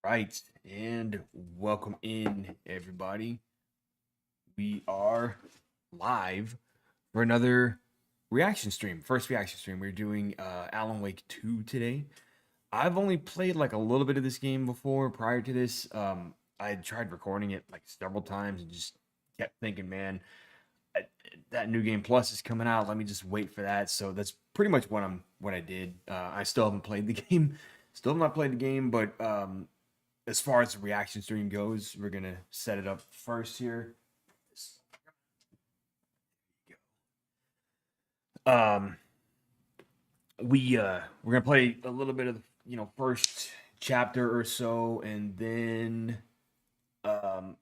Right, and welcome in, everybody. We are live for another reaction stream. First reaction stream. We're doing Alan Wake 2 today. I've only played like a little bit of this game before prior to this. I had tried recording it like several times and just kept thinking, man, I, that new game plus is coming out. Let me just wait for that. So that's pretty much what I did. I still haven't played the game. Still have not played the game, but as far as the reaction stream goes, we're gonna set it up first here. Um, we're gonna play a little bit of the first chapter or so, and then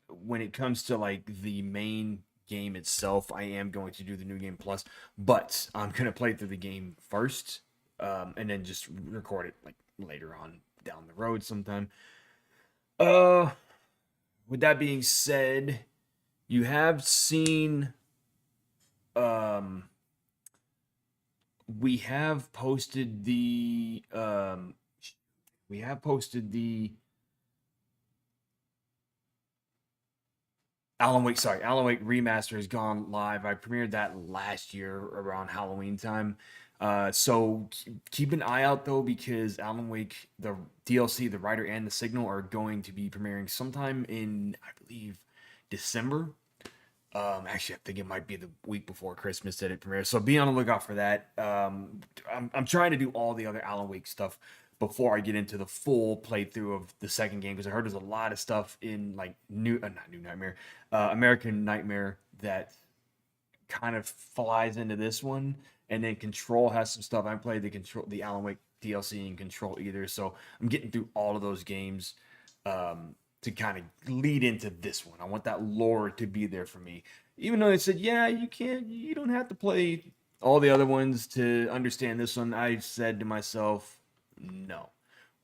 when it comes to like the main game itself, I am going to do the new game plus, but I'm gonna play through the game first, and then just record it like later on down the road sometime. Uh, with that being said, you have seen um we have posted the we have posted the Alan Wake remaster has gone live. I premiered that last year around Halloween time. So keep an eye out though, because Alan Wake, the DLC, the writer and the signal are going to be premiering sometime in, I believe, December. Actually, I think it might be the week before Christmas that it premieres. So be on the lookout for that. I'm trying to do all the other Alan Wake stuff before I get into the full playthrough of the second game, because I heard there's a lot of stuff in like not New Nightmare, American Nightmare that kind of flies into this one, and then Control has some stuff. I haven't played the Alan Wake DLC in Control either, so I'm getting through all of those games. To kind of lead into this one. I want that lore to be there for me. Even though they said, yeah, you don't have to play all the other ones to understand this one. I said to myself, no,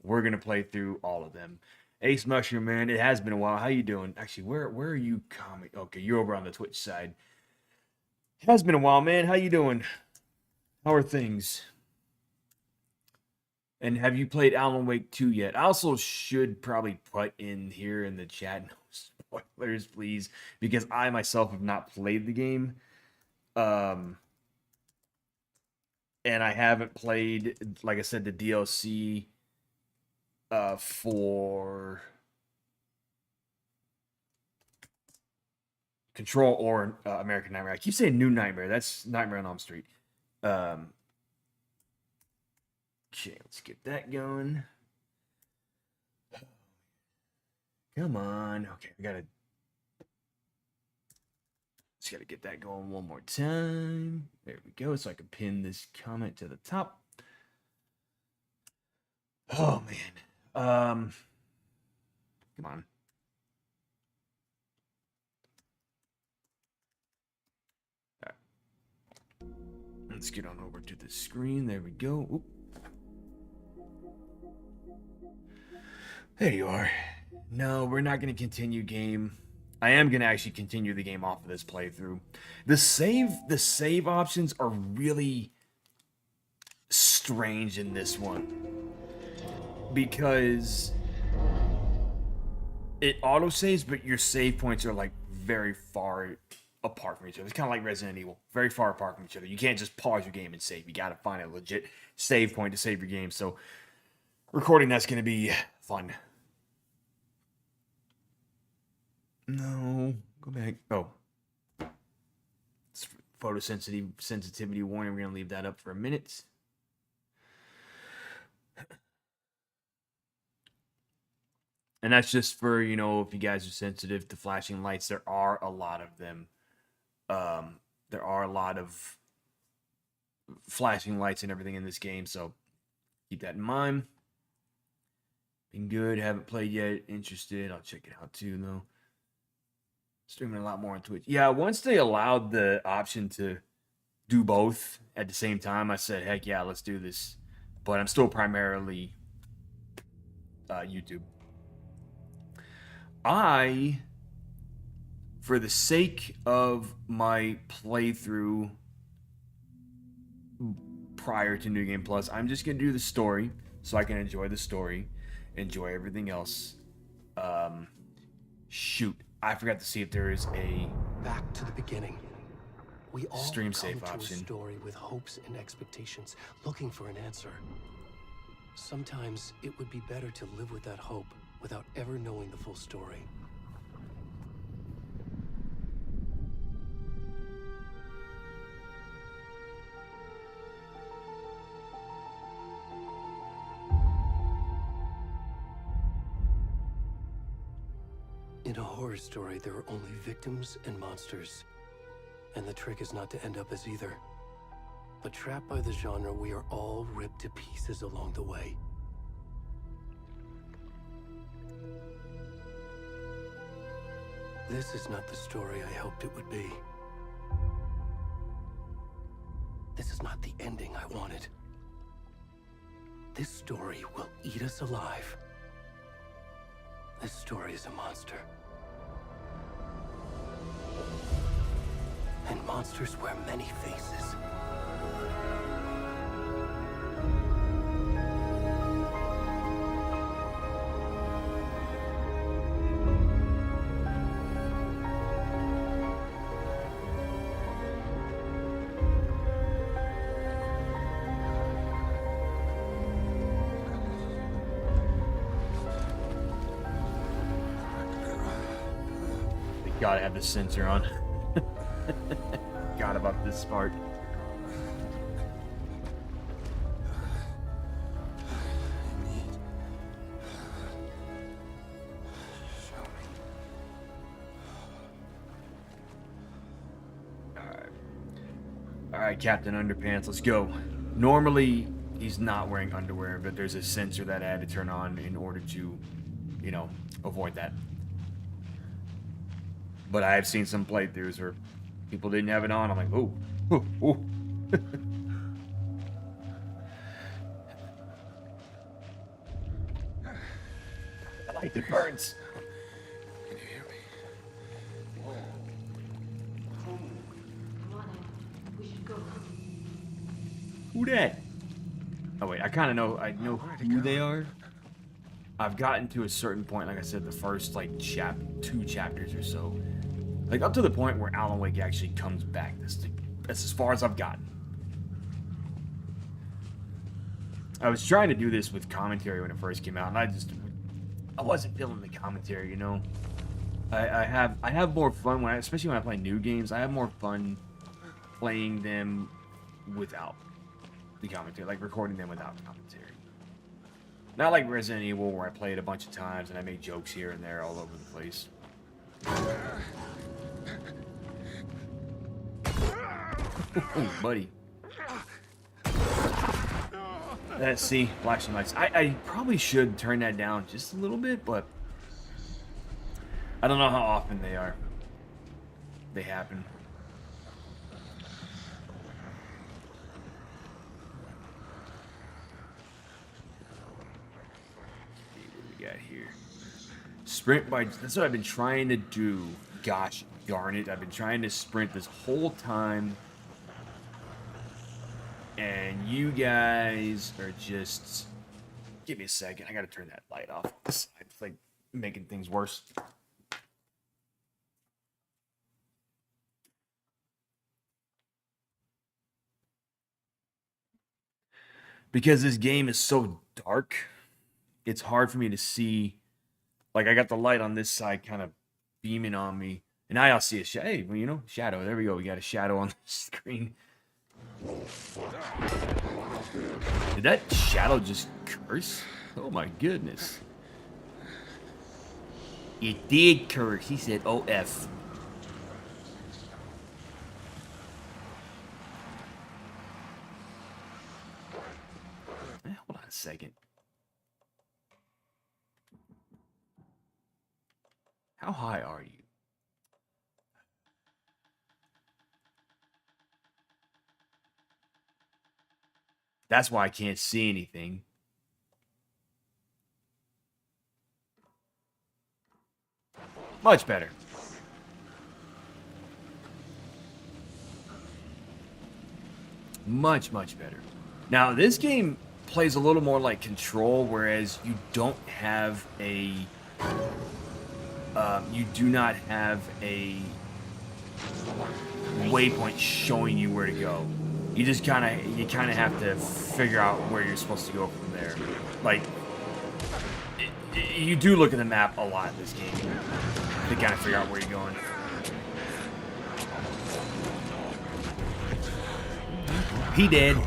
we're gonna play through all of them. Ace Mushroom, man, it has been a while. How you doing? Actually, where are you coming? Okay, you're over on the Twitch side. It has been a while, man. How you doing? How are things? And have you played Alan Wake 2 yet? I also should probably put in here in the chat, no spoilers, please, because I myself have not played the game. And I haven't played, like I said, the DLC for Control or American Nightmare. I keep saying New Nightmare. That's Nightmare on Elm Street. Okay, let's get that going. Come on. Okay, just gotta get that going one more time. There we go. So I can pin this comment to the top. Oh man. Come on. All right. Let's get on over to the screen. There we go. Oop. There you are. No, we're not going to continue game. I am going to actually continue the game off of this playthrough. The save options are really strange in this one, because it auto saves, but your save points are like very far apart from each other. It's kind of like Resident Evil, very far apart from each other. You can't just pause your game and save. You got to find a legit save point to save your game. So recording that's going to be fun. No, go back. Oh, it's sensitivity warning. We're gonna leave that up for a minute. And that's just for, if you guys are sensitive to flashing lights. There are a lot of them. There are a lot of flashing lights and everything in this game, so keep that in mind. Been good. Haven't played yet. Interested. I'll check it out too, though. Streaming a lot more on Twitch. Yeah, once they allowed the option to do both at the same time, I said, heck yeah, let's do this. But I'm still primarily YouTube. For the sake of my playthrough prior to New Game Plus, I'm just going to do the story so I can enjoy the story, enjoy everything else Um, shoot, I forgot to see if there is a Back to the beginning. We all stream come safe to option. a story with hopes and expectations, looking for an answer. Sometimes it would be better to live with that hope without ever knowing the full story. In a horror story, there are only victims and monsters. And the trick is not to end up as either. But trapped by the genre, we are all ripped to pieces along the way. This is not the story I hoped it would be. This is not the ending I wanted. This story will eat us alive. This story is a monster. And monsters wear many faces. Gotta have the sensor on. Forgot about this part. Alright, Captain Underpants, let's go. Normally, he's not wearing underwear, but there's a sensor that I had to turn on in order to, you know, avoid that. But I have seen some playthroughs where people didn't have it on. I'm like, oh, oh, oh. I like the birds. Can you hear me? Come on in. We should go. Who that? Oh wait, I kind of know. I know who they are. I've gotten to a certain point, like I said, the first like 2 chapters or so, like up to the point where Alan Wake actually comes back. That's as far as I've gotten. I was trying to do this with commentary when it first came out, and I wasn't feeling the commentary, you know. I have more fun especially when I play new games. I have more fun playing them without the commentary, like recording them without commentary. Not like Resident Evil, where I played a bunch of times and I made jokes here and there all over the place. Oh, buddy. Let's see, flashing lights. I probably should turn that down just a little bit, but I don't know how often they happen. Got here. Sprint by... That's what I've been trying to do. Gosh darn it. I've been trying to sprint this whole time. And you guys are just... Give me a second. I gotta turn that light off. It's like making things worse. Because this game is so dark, it's hard for me to see. Like, I got the light on this side kind of beaming on me. And now I'll see a shadow. Hey, well, you know, shadow. There we go. We got a shadow on the screen. Did that shadow just curse? Oh, my goodness. It did curse. He said, OF. Hold on a second. How high are you? That's why I can't see anything. Much better. Much, much better. Now, this game plays a little more like Control, whereas you don't have a you do not have a waypoint showing you where to go. You just kind of have to figure out where you're supposed to go from there. Like, you do look at the map a lot in this game to kind of figure out where you're going. He did. What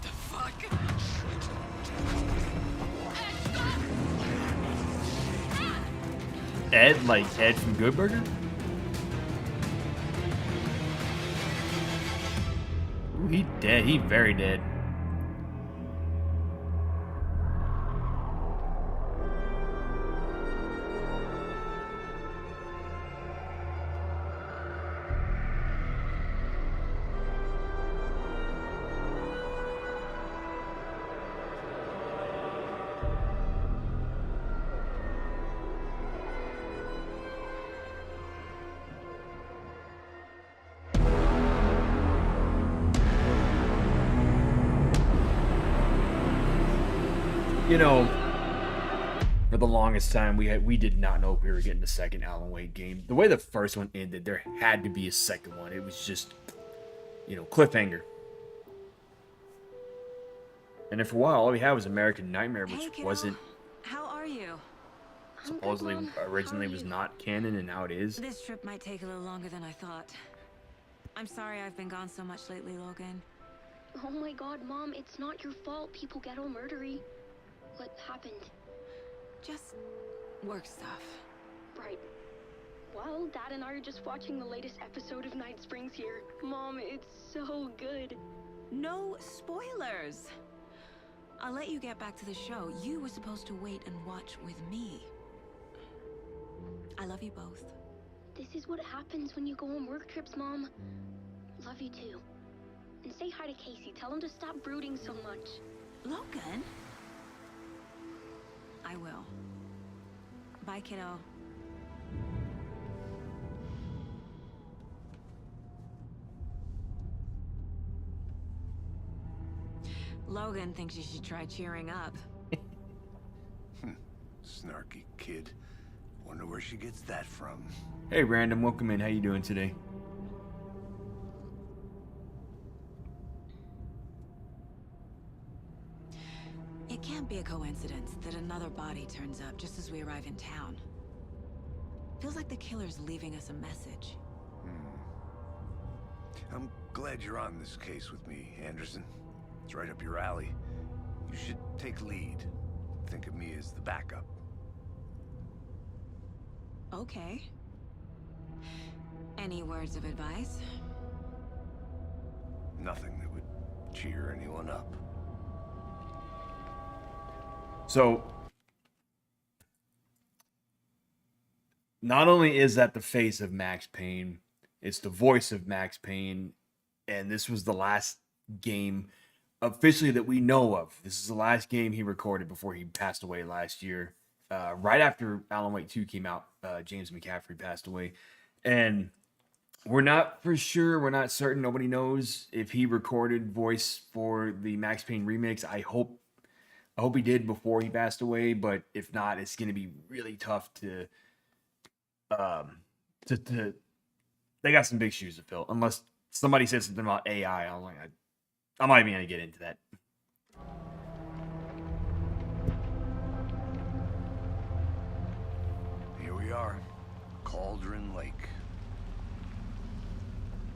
the fuck? Ed, like Ed from Good Burger? Ooh, he dead. He very dead. You know, for the longest time, we did not know if we were getting the second Alan Wake game. The way the first one ended, there had to be a second one. It was just, you know, cliffhanger. And then for a while, all we had was American Nightmare, which wasn't How are you? supposedly originally was not canon, and now it is. This trip might take a little longer than I thought. I'm sorry I've been gone so much lately, Logan. Oh my god, Mom, it's not your fault people get all murdery. What happened? Just work stuff. Right. Well, Dad and I are just watching the latest episode of Night Springs here. Mom, it's so good. No spoilers. I'll let you get back to the show. You were supposed to wait and watch with me. I love you both. This is what happens when you go on work trips, Mom. Love you too. And say hi to Casey. Tell him to stop brooding so much. Logan? I will. Bye, kiddo. Logan thinks you should try cheering up. Snarky kid. Wonder where she gets that from. Hey, Random, welcome in. How you doing today? It can't be a coincidence that another body turns up just as we arrive in town. Feels like the killer's leaving us a message. I'm glad you're on this case with me, Anderson. It's right up your alley. You should take lead. Think of me as the backup. Okay. Any words of advice? Nothing that would cheer anyone up. So, not only is that the face of Max Payne, it's the voice of Max Payne, and this was the last game officially that we know of. This is the last game he recorded before he passed away last year. Right after Alan Wake 2 came out, James McCaffrey passed away. And we're not for sure, we're not certain, nobody knows if he recorded voice for the Max Payne remix. I hope he did before he passed away, but if not, it's going to be really tough to they got some big shoes to fill. Unless somebody says something about AI, I'm not even going to get into that. Here we are. Cauldron Lake.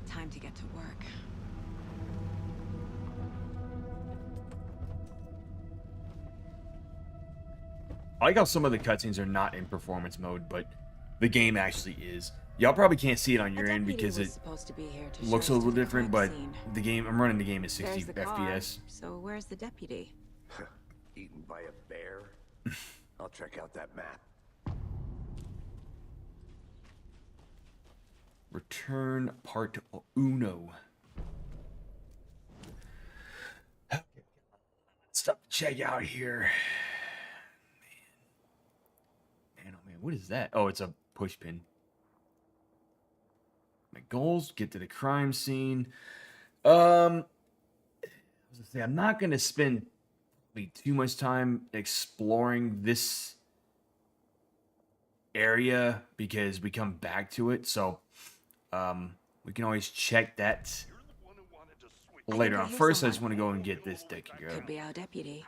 Time to get to work. I like how some of the cutscenes are not in performance mode, but the game actually is. Y'all probably can't see it on A your end deputy because was it supposed to be here to looks show a us to little the different, crime but scene. the game I'm running the game at 60 There's the car. FPS. So where's the deputy? Eaten by a bear? I'll check out that map. Return part uno. Stuff to check out here. Man, oh man, what is that? Oh, it's a push pin. My goals: get to the crime scene. I was gonna say I'm not gonna spend too much time exploring this area because we come back to it. So, we can always check that later on. First, I just want to go and get this taken care of. Could be our deputy.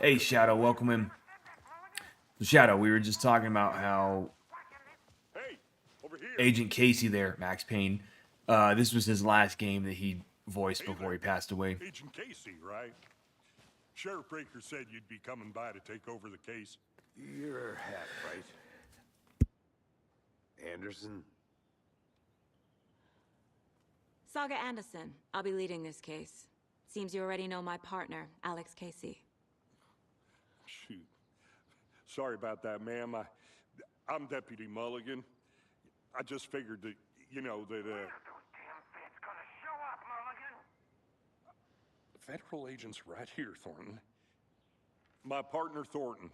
Hey, Shadow, welcome in. So, Shadow, we were just talking about how Agent Casey there, Max Payne, this was his last game that he voiced before he passed away. Agent Casey, right? Sheriff Breaker said you'd be coming by to take over the case. You're half right. Anderson? Saga Anderson. I'll be leading this case. Seems you already know my partner, Alex Casey. Shoot. Sorry about that, ma'am. I'm Deputy Mulligan. I just figured that, you know, that, Federal agents right here, Thornton. My partner, Thornton,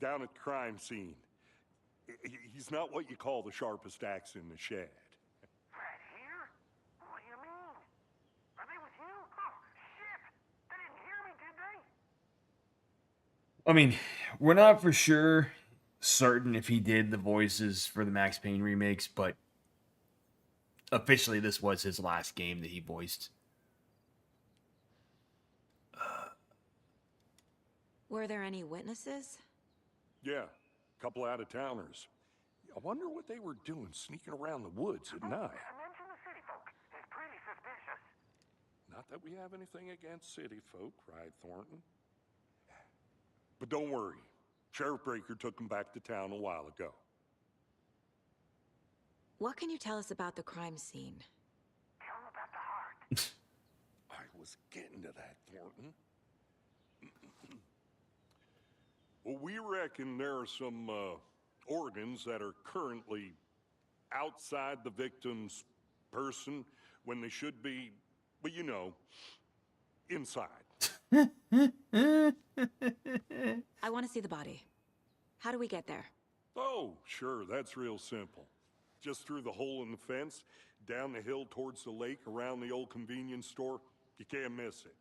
down at the crime scene. He's not what you call the sharpest axe in the shed. Right here? What do you mean? Are they with you? Oh, shit! They didn't hear me, did they? I mean, we're not for sure certain if he did the voices for the Max Payne remakes, but officially this was his last game that he voiced. Were there any witnesses? Yeah, a couple out-of-towners. I wonder what they were doing sneaking around the woods at night. Mention the city folk. It's pretty suspicious. Not that we have anything against city folk, right, Thornton? But don't worry. Sheriff Breaker took them back to town a while ago. What can you tell us about the crime scene? Tell them about the heart. I was getting to that, Thornton. Well, we reckon there are some organs that are currently outside the victim's person when they should be, well, you know, inside. I want to see the body. How do we get there? Oh, sure, that's real simple. Just through the hole in the fence, down the hill towards the lake, around the old convenience store. You can't miss it.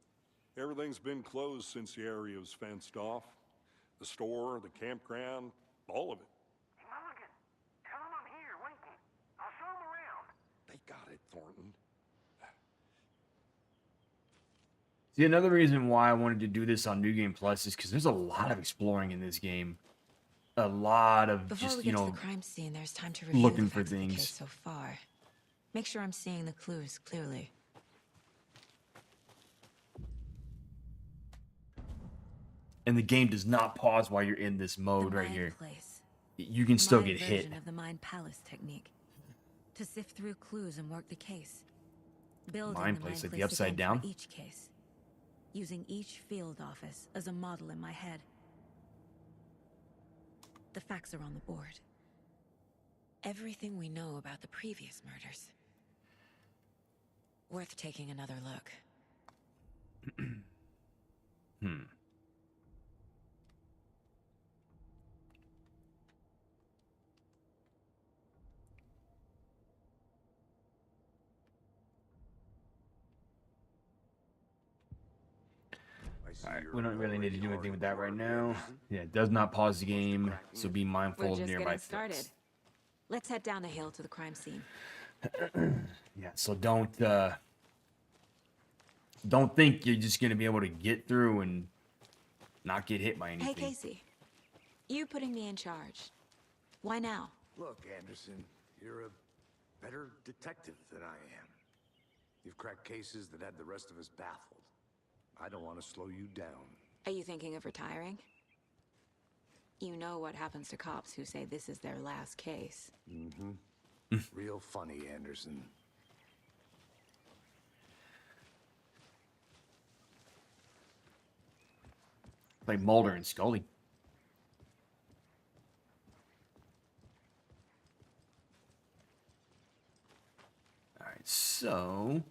Everything's been closed since the area was fenced off. The store, the campground, all of it. Mulligan, tell them I'm here waiting. I'll show them around. They got it, Thornton. See, another reason why I wanted to do this on New Game Plus is because there's a lot of exploring in this game. A lot of Before just, we you get to know, the crime scene, there's time to review looking the for facts of the case things. so far. Make sure I'm seeing the clues clearly. And the game does not pause while you're in this mode The right Mind here. Place. You can still My get hit. version of the Mind Palace technique. To sift through clues and work the case. Building Mind the Place, Mind like the Place upside again down? for each case. Using each field office as a model in my head. The facts are on the board. Everything we know about the previous murders. Worth taking another look. Alright, we don't really need to do anything with that right now. Yeah, it does not pause the game, so be mindful We're of just nearby getting started. threats. Let's head down the hill to the crime scene. Yeah, so don't think you're just gonna be able to get through and not get hit by anything. Hey, Casey. You putting me in charge. Why now? Look, Anderson, you're a better detective than I am. You've cracked cases that had the rest of us baffled. I don't want to slow you down. Are you thinking of retiring? You know what happens to cops who say this is their last case. Mm-hmm. Real funny, Anderson. Like Mulder and Scully. Alright, so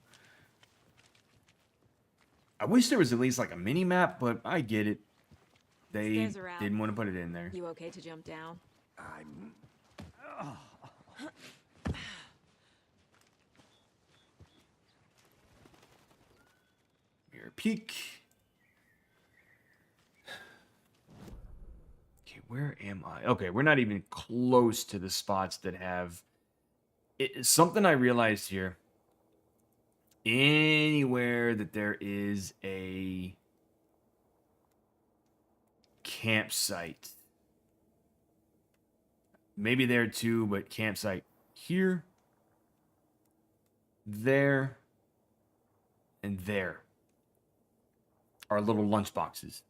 I wish there was at least like a mini map, but I get it. They Stairs are out. didn't want to put it in there. You okay to jump down? I'm... Mirror peek. Okay, where am I? Okay, we're not even close to the spots that have it. Something I realized here. Anywhere that there is a campsite, maybe there too, but campsite here, there, and there are little lunch boxes.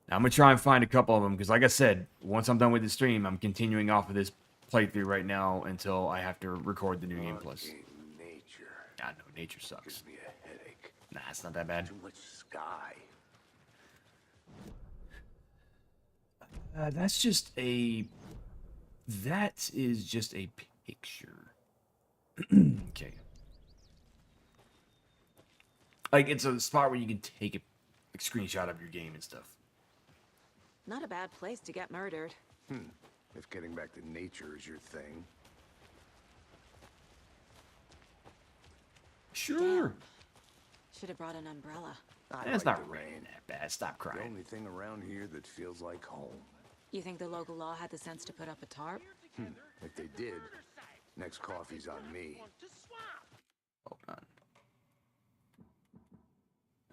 Now I'm gonna try and find a couple of them because, like I said, once I'm done with the stream, I'm continuing off of this playthrough right now until I have to record the new game plus. Fucking nature. I know nature sucks. Gives me a headache. Nah, it's not that bad. Too much sky. That's just a. That is just a picture. Okay. Like it's a spot where you can take a like, screenshot of your game and stuff. Not a bad place to get murdered. If getting back to nature is your thing. Sure. Should have brought an umbrella. It's like not the raining rain. that bad. Stop The crying. only thing around here that feels like home. You think the local law had the sense to put up a tarp? If they did, next coffee's on me. Hold on.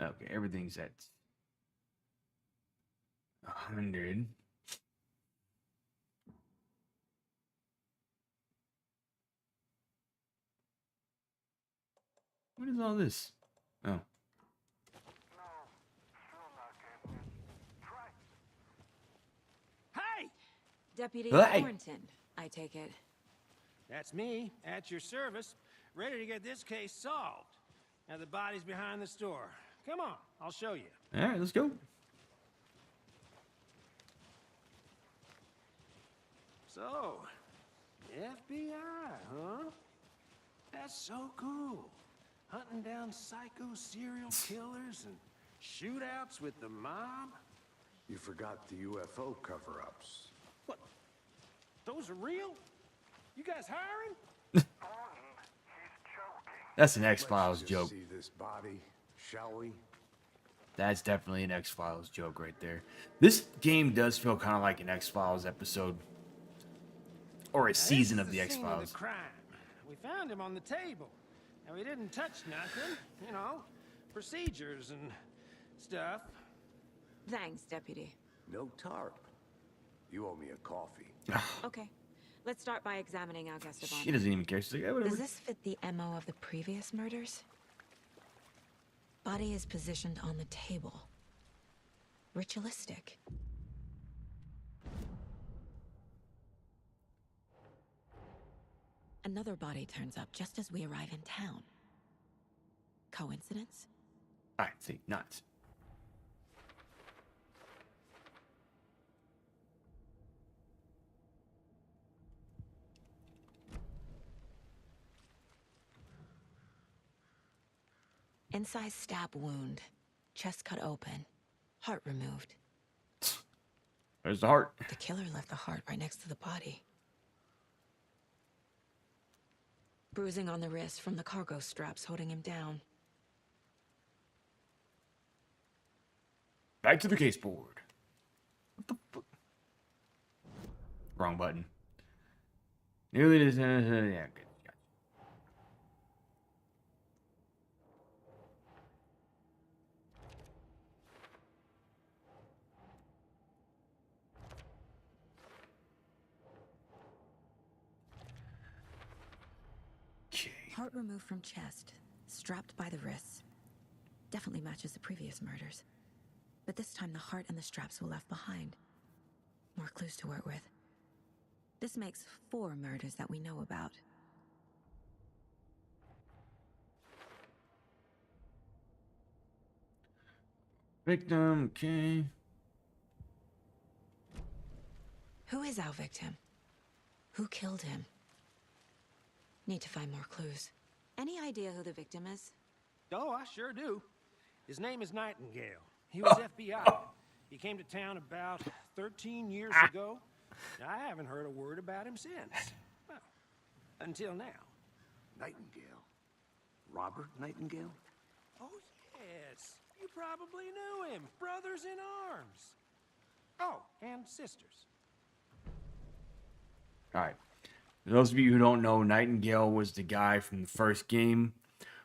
Okay, everything's at 100. What is all this? Oh. Hey! Deputy Hey! Thornton, I take it. That's me, at your service, ready to get this case solved. Now the body's behind the store. Come on, I'll show you. All right, let's go. So, FBI, huh? That's so cool. Hunting down psycho serial killers and shootouts with the mob. You forgot the UFO cover-ups. What? Those are real? You guys hiring? That's an X-Files Let's joke. just see this body, shall we? That's definitely an X-Files joke right there. This game does feel kind of like an X-Files episode. Or a season of the This is scene X-Files. the crime. We found him on the table. And we didn't touch nothing. You know, procedures and stuff. Thanks, Deputy. No tarp. You owe me a coffee. Okay, let's start by examining Al Esteban. She doesn't even care. She's like, yeah, whatever. Does this fit the MO of the previous murders? Body is positioned on the table. Ritualistic. Another body turns up just as we arrive in town. Coincidence? I think not. Incise stab wound. Chest cut open. Heart removed. There's the heart. The killer left the heart right next to the body. Bruising on the wrist from the cargo straps holding him down. Back to the case board. What the fuck? Wrong button. Nearly yeah, good. Gotcha. Okay. Heart removed from chest, strapped by the wrists. Definitely matches the previous murders. But this time the heart and the straps were left behind. More clues to work with. This makes 4 murders that we know about. Victim, okay. Who is our victim? Who killed him? Need to find more clues. Any idea who the victim is? Oh, I sure do. His name is Nightingale. He was FBI. He came to town about 13 years ago. I haven't heard a word about him since. Well, until now. Nightingale? Robert Nightingale? Oh, yes. You probably knew him. Brothers in arms. Oh, and sisters. All right. For those of you who don't know, Nightingale was the guy from the first game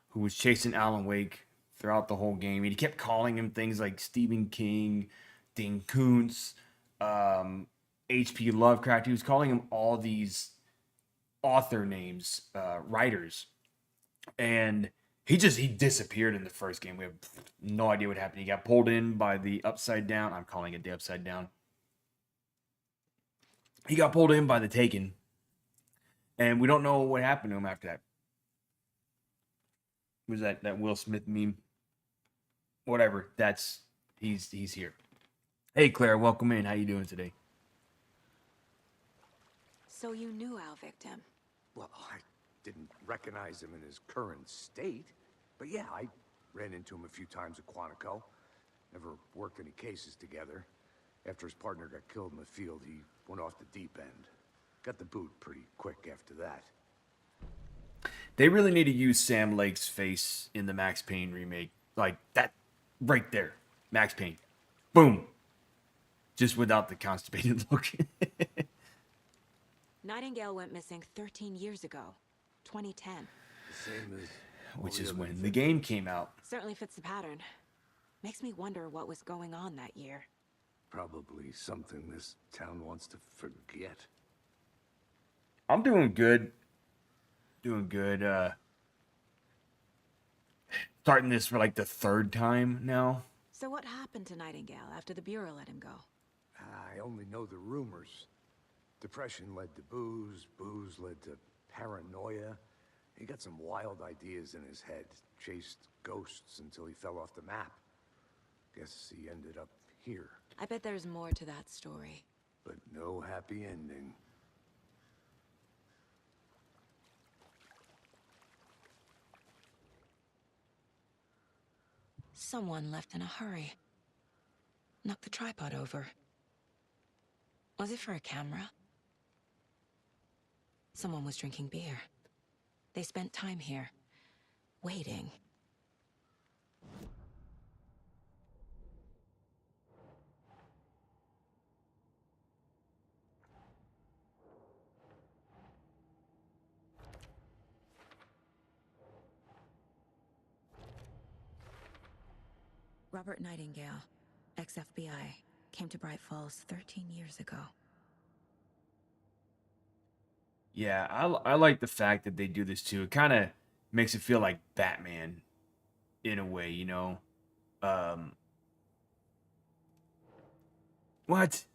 who was chasing Alan Wake throughout the whole game. And he kept calling him things like Stephen King, Dean Koontz, H.P. Lovecraft. He was calling him all these author names, writers. And he disappeared in the first game. We have no idea what happened. He got pulled in by the Upside Down. I'm calling it the Upside Down. He got pulled in by the Taken. And we don't know what happened to him after that. Was that Will Smith meme? Whatever. He's here. Hey Claire, welcome in. How you doing today? So you knew our victim? Well, I didn't recognize him in his current state. But yeah, I ran into him a few times at Quantico. Never worked any cases together. After his partner got killed in the field, he went off the deep end. Got the boot pretty quick after that. They really need to use Sam Lake's face in the Max Payne remake. Like that right there. Max Payne. Boom. Just without the constipated look. Nightingale went missing 13 years ago. 2010. The same as... Which is when the game came out. Certainly fits the pattern. Makes me wonder what was going on that year. Probably something this town wants to forget. I'm doing good. Doing good. Starting this for like the 3rd time now. So what happened to Nightingale after the Bureau let him go? I only know the rumors. Depression led to booze, booze led to paranoia. He got some wild ideas in his head, chased ghosts until he fell off the map. Guess he ended up here. I bet there's more to that story. But no happy ending. Someone left in a hurry. Knocked the tripod over. Was it for a camera? Someone was drinking beer. They spent time here, waiting. Robert Nightingale, ex-FBI, came to Bright Falls 13 years ago. Yeah, I like the fact that they do this too. It kind of makes it feel like Batman in a way, you know? What?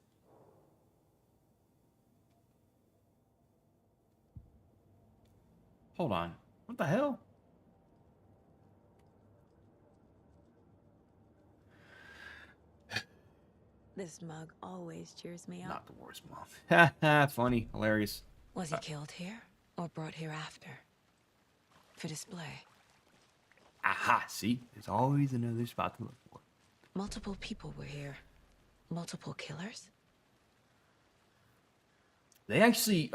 Hold on. What the hell? This mug always cheers me up. Not the worst mom. Ha ha, funny, hilarious. Was he killed here or brought here after? For display. Aha, see? There's always another spot to look for. Multiple people were here. Multiple killers? They actually,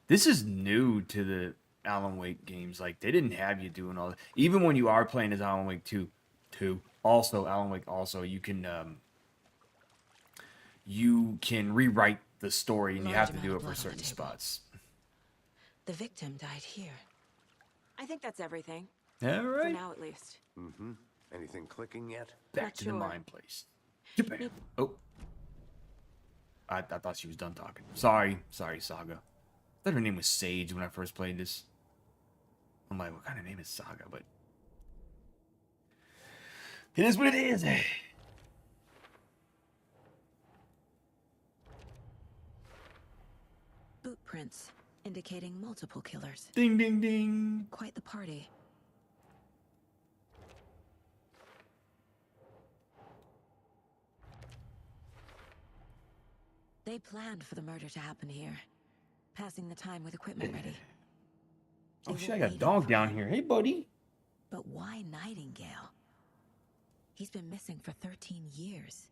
this is new to the Alan Wake games. Like, they didn't have you doing all that. Even when you are playing as Alan Wake 2, also, Alan Wake also, you can rewrite the story, and you have to do it for certain spots. The victim died here. I think that's everything. All For right. now, at least. Mm-hmm. Anything clicking yet? Back Not to the sure. mine place. Bam. Oh. I thought she was done talking. Sorry, Saga. I thought her name was Sage when I first played this. I'm like, what kind of name is Saga? But it is what it is. boot prints, indicating multiple killers. Ding, ding, ding. Quite the party. They planned for the murder to happen here, passing the time with equipment ready. Oh They shit, were I got a waiting dog for down him. here. Hey, buddy. But why Nightingale? He's been missing for 13 years.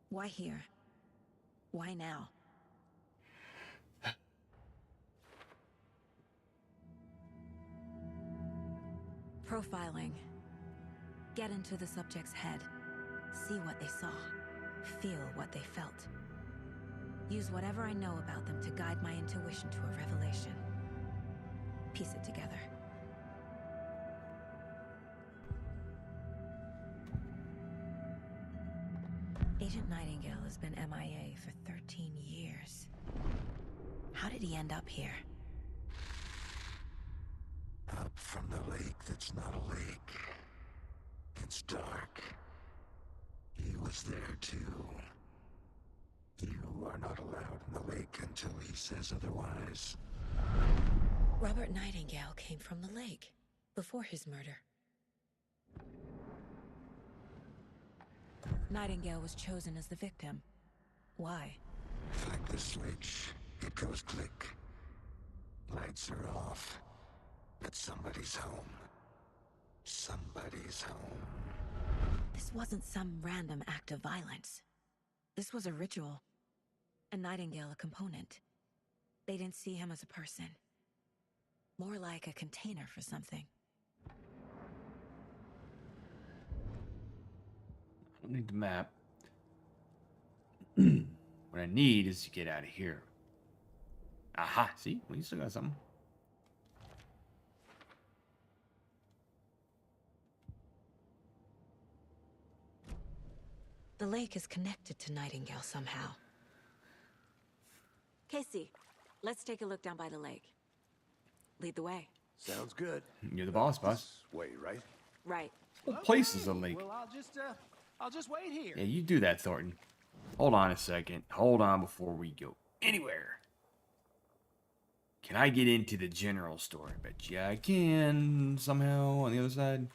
Why here? Why now? Profiling. Get into the subject's head. See what they saw. Feel what they felt. Use whatever I know about them to guide my intuition to a revelation. Piece it together. Agent Nightingale has been MIA for 13 years. How did he end up here? Up from the lake that's not a lake. It's dark. He was there too. You are not allowed in the lake until he says otherwise. Robert Nightingale came from the lake before his murder. Nightingale was chosen as the victim. Why? Flick the switch, it goes click. Lights are off. But somebody's home. Somebody's home. This wasn't some random act of violence. This was a ritual. And Nightingale a component. They didn't see him as a person. More like a container for something. I don't need the map. What I need is to get out of here. Aha, see? We still got something. The lake is connected to Nightingale somehow. Casey, let's take a look down by the lake. Lead the way. Sounds good. You're the boss, boss. This way, right? Right. What place is a lake? Well, I'll just wait here. Yeah, you do that, Thornton. Hold on a second. Hold on before we go anywhere. Can I get into the general store? I bet you I can somehow on the other side.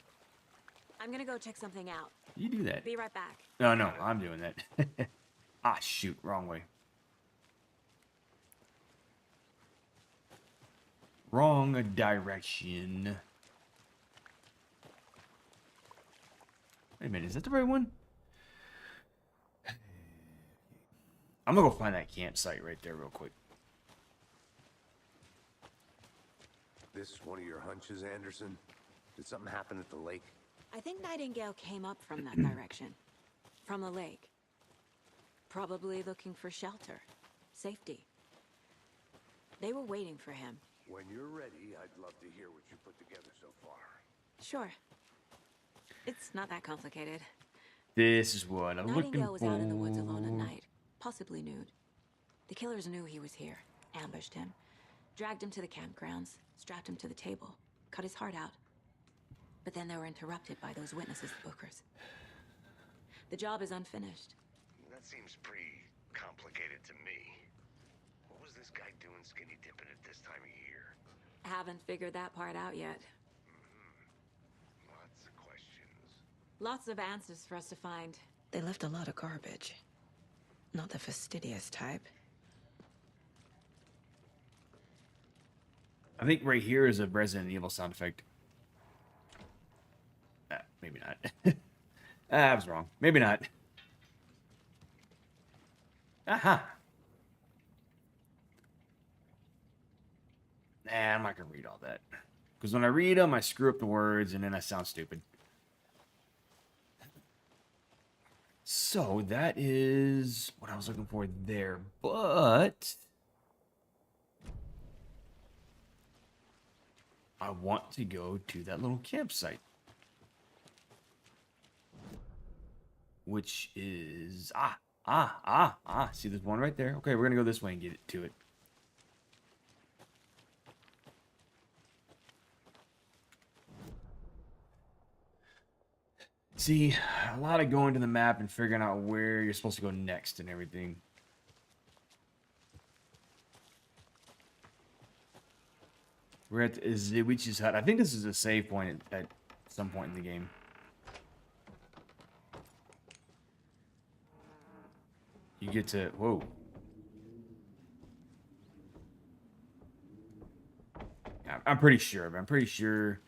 I'm gonna go check something out. You do that. Be right back. No, no, I'm doing that. Ah, shoot, wrong way. Wrong direction. Wait a minute, is that the right one? I'm gonna go find that campsite right there real quick. This one of your hunches, Anderson? Did something happen at the lake? I think Nightingale came up from that direction. From the lake. Probably looking for shelter. Safety. They were waiting for him. When you're ready, I'd love to hear what you put together so far. Sure. It's not that complicated. This is what I'm looking Nightingale was for. out in the woods alone at night. Possibly nude. The killers knew he was here. Ambushed him. Dragged him to the campgrounds. Strapped him to the table. Cut his heart out. But then they were interrupted by those witnesses, the Bookers. The job is unfinished. That seems pretty complicated to me. What was this guy doing skinny dipping at this time of year? Haven't figured that part out yet. Lots of questions. Lots of answers for us to find. They left a lot of garbage. Not the fastidious type. I think right here is a Resident Evil sound effect. Maybe not. I was wrong. Maybe not. Aha. Nah, I'm not going to read all that. Because when I read them, I screw up the words and then I sound stupid. So that is what I was looking for there. But I want to go to that little campsite. Which is... See, there's one right there. Okay, we're going to go this way and get to it. See, a lot of going to the map and figuring out where you're supposed to go next and everything. We're at the witch's hut. I think this is a save point at some point in the game. You get to... Whoa. I'm pretty sure. But I'm pretty sure...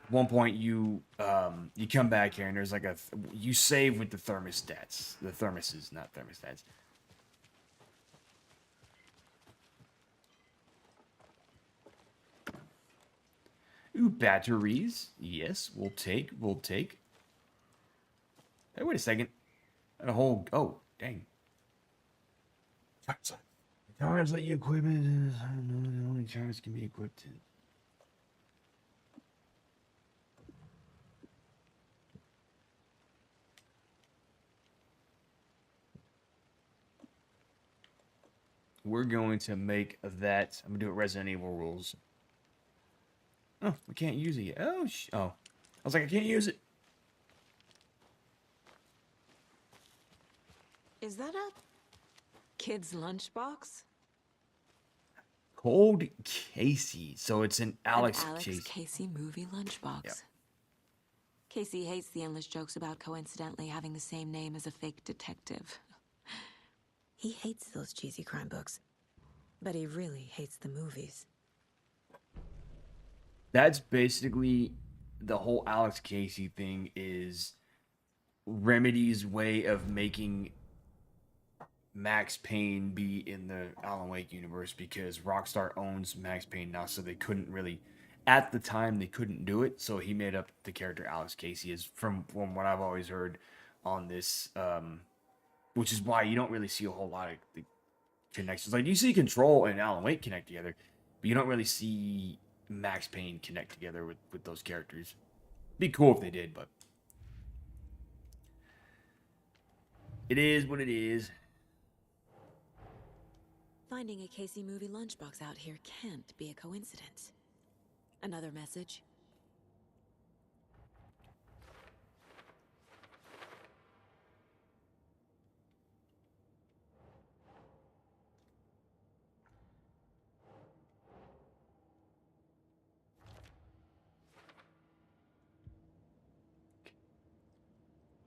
At one point you come back here and there's like you save with the thermostats. The thermoses, not thermostats. Ooh, batteries. Yes, we'll take. Hey, wait a second. A whole... Oh, dang. Tires let you equipment. I don't know. The only tires can be equipped. We're going to make that. I'm gonna do it Resident Evil rules. Oh, we can't use it yet. Oh, I was like, I can't use it. Is that a kid's lunchbox? Cold Casey. So it's an Alex Casey. Casey movie lunchbox. Yep. Casey hates the endless jokes about coincidentally having the same name as a fake detective. He hates those cheesy crime books, but he really hates the movies. That's basically the whole Alex Casey thing is Remedy's way of making Max Payne be in the Alan Wake universe because Rockstar owns Max Payne now, so they couldn't really, at the time, they couldn't do it. So he made up the character Alex Casey, is from what I've always heard on this, which is why you don't really see a whole lot of the connections. Like you see Control and Alan Wake connect together, but you don't really see Max Payne connect together with those characters. Be cool if they did, but it is what it is. Finding a Casey movie lunchbox out here can't be a coincidence. Another message?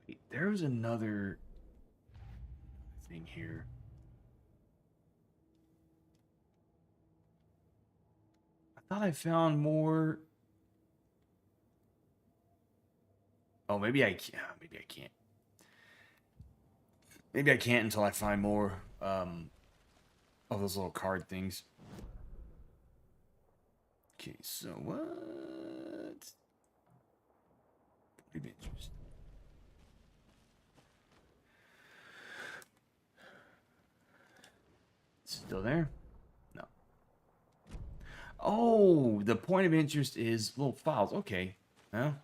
Wait, there was another thing here. I thought I found more. Oh, maybe I can't. Maybe I can't. Maybe I can't until I find more of those little card things. Okay, so what? Point of interest. Still there? No. Oh, the point of interest is little files. Okay. Well,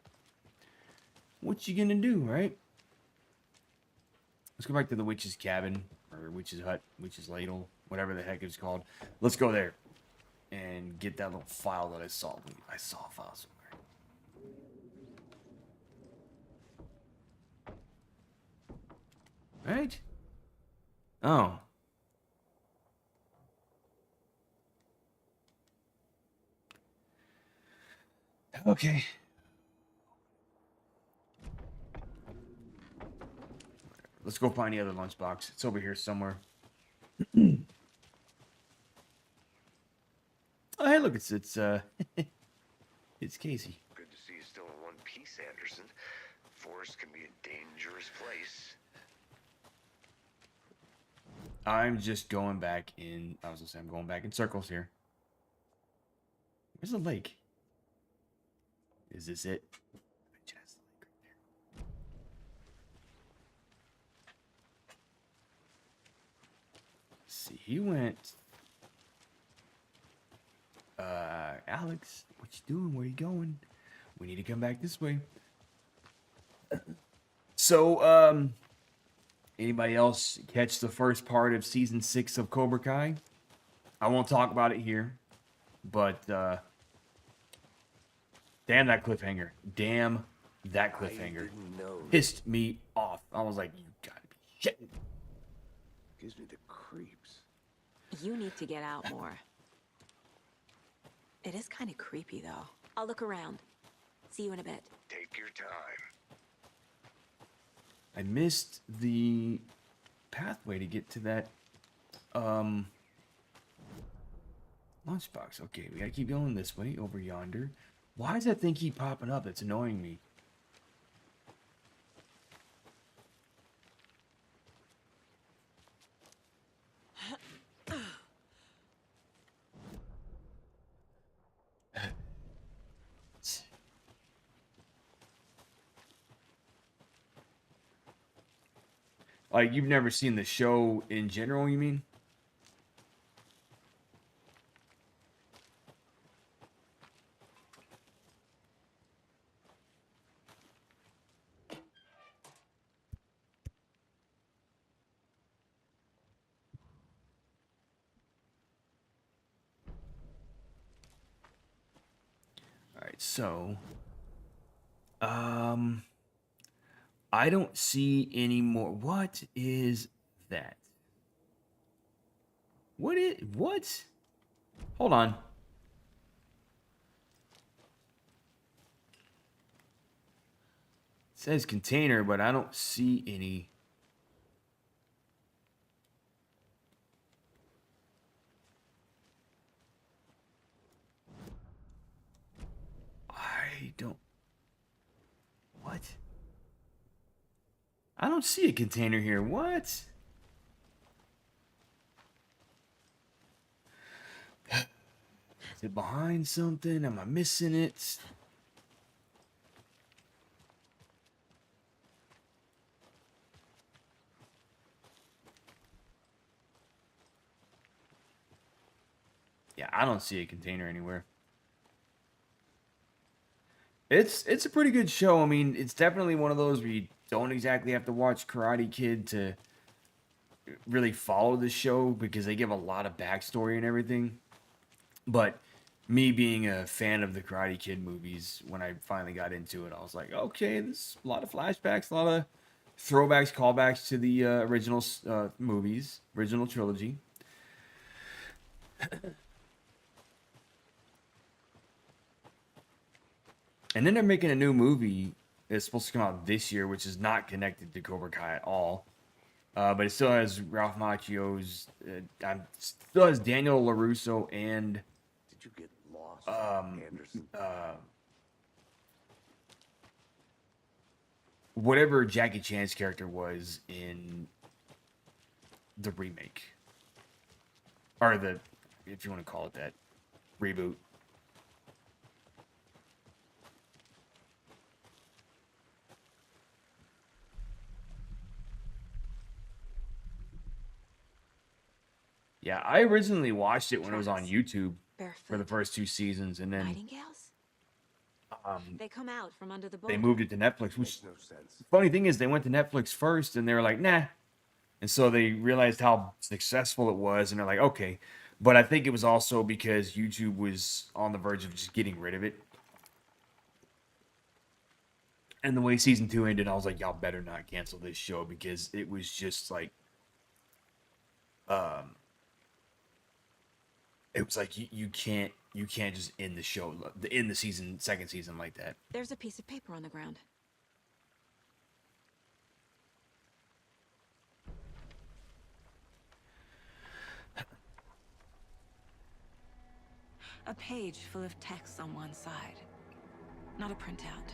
what you gonna do, right? Let's go back to the witch's cabin, or witch's hut, witch's ladle, whatever the heck it's called. Let's go there and get that little file that I saw. I saw a file somewhere. Right? Oh. Okay. Let's go find the other lunchbox. It's over here somewhere. Oh, hey, look, it's it's Casey. Good to see you still in one piece, Anderson. Forest can be a dangerous place. I'm just going back in. I was gonna say I'm going back in circles here. Where's the lake? Is this it? See, he went. Alex, what you doing? Where you going? We need to come back this way. So, anybody else catch the first part of season 6 of Cobra Kai? I won't talk about it here, but damn that cliffhanger! Damn that cliffhanger! Pissed me off. I was like, you gotta be shitting. Gives me the creeps. You need to get out more. It is kind of creepy, though. I'll look around. See you in a bit. Take your time. I missed the pathway to get to that lunchbox. Okay, we gotta keep going this way, over yonder. Why does that thing keep popping up? It's annoying me. Like, you've never seen the show in general, you mean? Alright, so... I don't see any more. What is that? What? Hold on. It says container, but I don't see any. I don't. What? I don't see a container here. What? Is it behind something? Am I missing it? Yeah, I don't see a container anywhere. It's a pretty good show. I mean, it's definitely one of those where you don't exactly have to watch Karate Kid to really follow the show because they give a lot of backstory and everything. But me being a fan of the Karate Kid movies, when I finally got into it, I was like, okay, there's a lot of flashbacks, a lot of throwbacks, callbacks to the original movies, original trilogy. And then they're making a new movie. It's supposed to come out this year, which is not connected to Cobra Kai at all. But it still has Ralph Macchio's, still has Daniel LaRusso and Did you get lost, Anderson? whatever Jackie Chan's character was in the remake. Or the, if you want to call it that, reboot. Yeah, I originally watched it when it was on YouTube for the first 2 seasons, and then Nightingales? They come out from under the boat. they moved it to Netflix. Which, Makes no sense. funny thing is, they went to Netflix first, and they were like, nah. And so they realized how successful it was, and they're like, okay. But I think it was also because YouTube was on the verge of just getting rid of it. And the way season 2 ended, I was like, y'all better not cancel this show, because it was just like, it was like you can't just end the show, end the season, second season like that. There's a piece of paper on the ground. A page full of text on one side. Not a printout.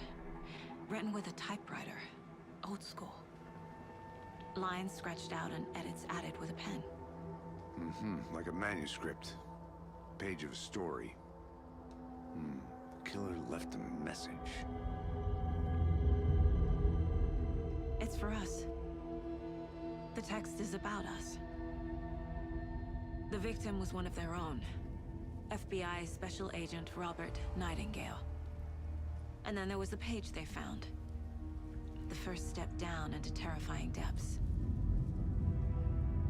Written with a typewriter. Old school. Lines scratched out and edits added with a pen. Like a manuscript. Page of a story. The killer left a message. It's for us. The text is about us. The victim was one of their own. FBI Special Agent Robert Nightingale. And then there was the page they found. The first step down into terrifying depths.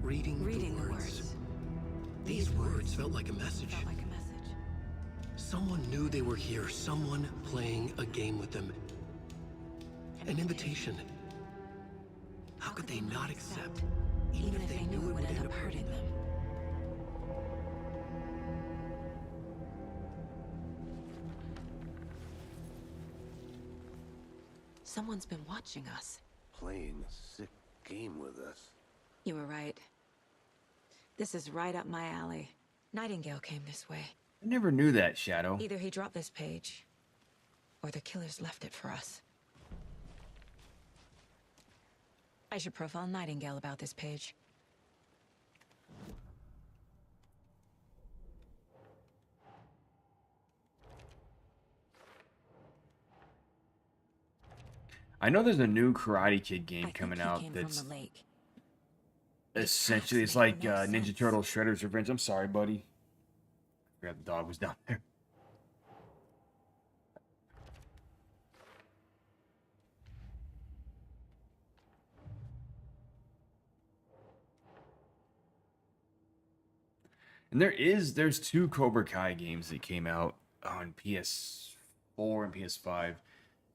Reading the words. These words felt like a message. Felt like a message. Someone knew they were here. Someone playing a game with them. An invitation. How could they not accept, even if they knew it would end up hurting them? Someone's been watching us. Playing a sick game with us. You were right. This is right up my alley. Nightingale came this way. I never knew that, Shadow. Either he dropped this page, or the killers left it for us. I should profile Nightingale about this page. I know there's a new Karate Kid game I coming think he out came that's from the lake. essentially, it's Tracks like make no Ninja sense. Turtle Shredder's Revenge. I'm sorry, buddy. I forgot the dog was down there. And there's two Cobra Kai games that came out on PS4 and PS5.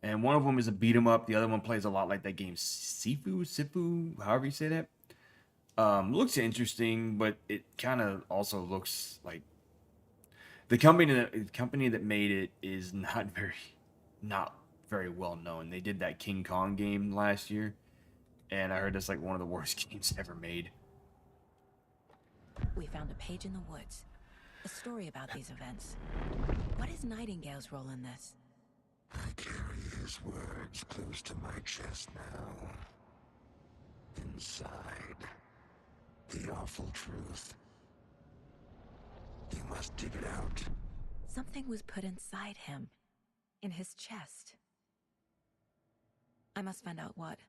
And one of them is a beat 'em up. The other one plays a lot like that game Sifu, however you say that. Looks interesting, but it kind of also looks like the company that made it is not very well known. They did that King Kong game last year, and I heard that's like one of the worst games ever made. We found a page in the woods. A story about these events. What is Nightingale's role in this? I carry his words close to my chest now. Inside, the awful truth. You must dig it out. Something was put inside him. In his chest. I must find out what.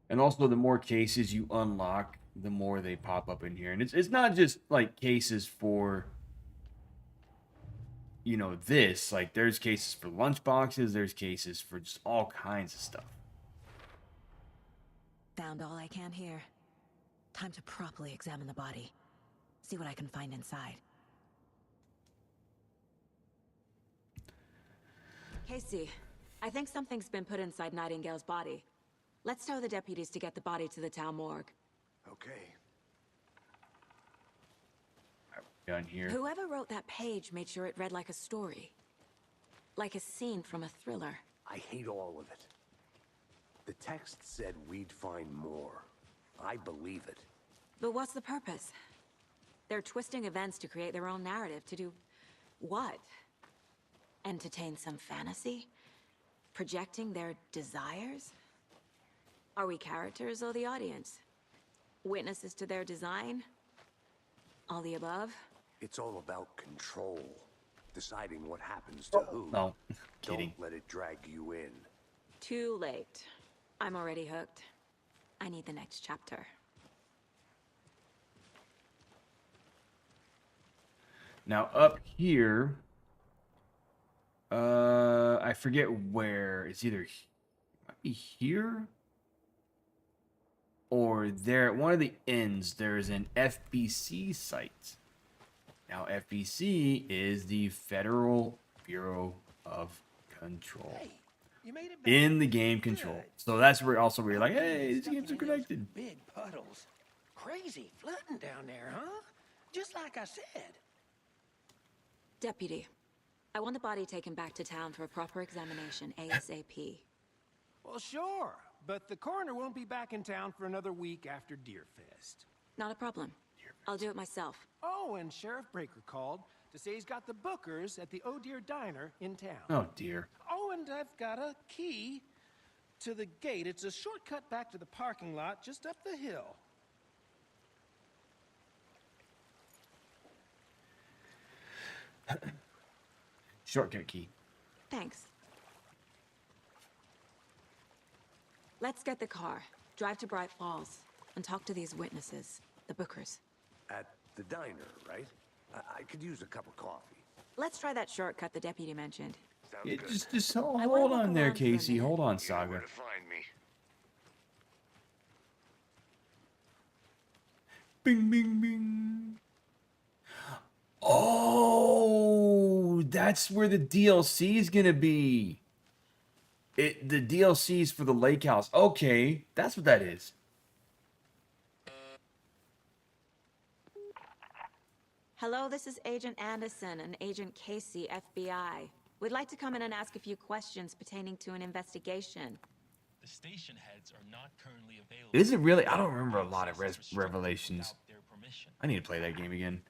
And also, the more cases you unlock, the more they pop up in here. And it's not just like cases for, you know, this. Like, there's cases for lunchboxes, there's cases for just all kinds of stuff. Found all I can here. Time to properly examine the body. See what I can find inside. Casey, I think something's been put inside Nightingale's body. Let's tell the deputies to get the body to the town morgue. Okay. Down here. Whoever wrote that page made sure it read like a story. Like a scene from a thriller. I hate all of it. The text said we'd find more. I believe it. But what's the purpose? They're twisting events to create their own narrative. To do what? Entertain some fantasy? Projecting their desires? Are we characters or the audience? Witnesses to their design? All the above? It's all about control. Deciding what happens to who. No, kidding. Don't let it drag you in. Too late. I'm already hooked. I need the next chapter. Now up here, I forget where. It's either might be here or there. At one of the ends, there's an FBC site. Now FBC is the Federal Bureau of Control. Hey, you made it back. In the game control. Good. So that's where also where you're like, hey, these Stuck games are in those connected. Big puddles. Crazy flooding down there, huh? Just like I said. Deputy, I want the body taken back to town for a proper examination ASAP. Well, sure, but the coroner won't be back in town for another week after Deerfest. Not a problem. I'll do it myself. Oh, and Sheriff Breaker called to say he's got the bookers at the Oh Dear Diner in town. Oh dear. Oh, and I've got a key to the gate. It's a shortcut back to the parking lot just up the hill. Shortcut key. Thanks. Let's get the car, drive to Bright Falls, and talk to these witnesses, the bookers. At the diner, right? I could use a cup of coffee. Let's try that shortcut the deputy mentioned. Sounds Yeah, good. just I hold wanna look on there, around for a Casey. minute. Hold on, You know Saga. where to find me. Bing, bing, bing. Oh, that's where the DLC is gonna be. The DLC's for the lake house. Okay, that's what that is. Hello, this is Agent Anderson and Agent Casey, FBI. We'd like to come in and ask a few questions pertaining to an investigation. The station heads are not currently available. Is it really? I don't remember a lot of Revelations. I need to play that game again.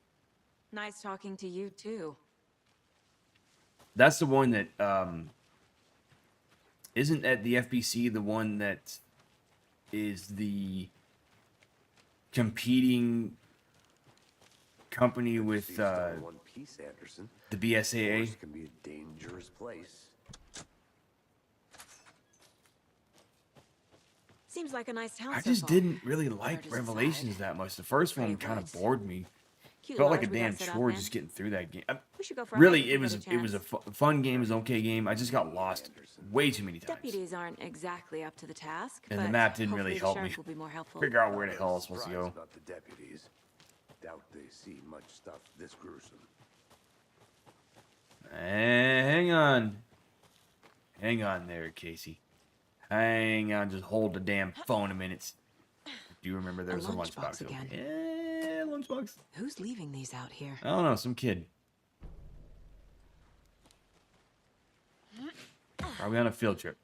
Nice talking to you, too. That's the one that, isn't at the FBC the one that is the competing company with, One piece, Anderson. the BSAA? Force can be a dangerous place. Seems like a nice town I so just far. didn't really Murder's like aside. Revelations that much. The first one Great kind of words. bored me. Cute Felt like a lodge we got damn set up, chore man. just getting through that game. We should go for a Really, hike it if we was get a chance. fun game. It was an okay game. I just got lost way too many times. Deputies aren't exactly up to the task, And the but map didn't really hopefully help the me sheriff will be more helpful. figure out where the hell I was supposed to Surprised go. about the deputies. Doubt they see much stuff this gruesome. Hang on. Hang on there, Casey. Hang on. Just hold the damn phone a minute. Do you remember there was a lunchbox again. open? Yeah, lunchbox. Who's leaving these out here? I don't know, some kid. Probably on a field trip.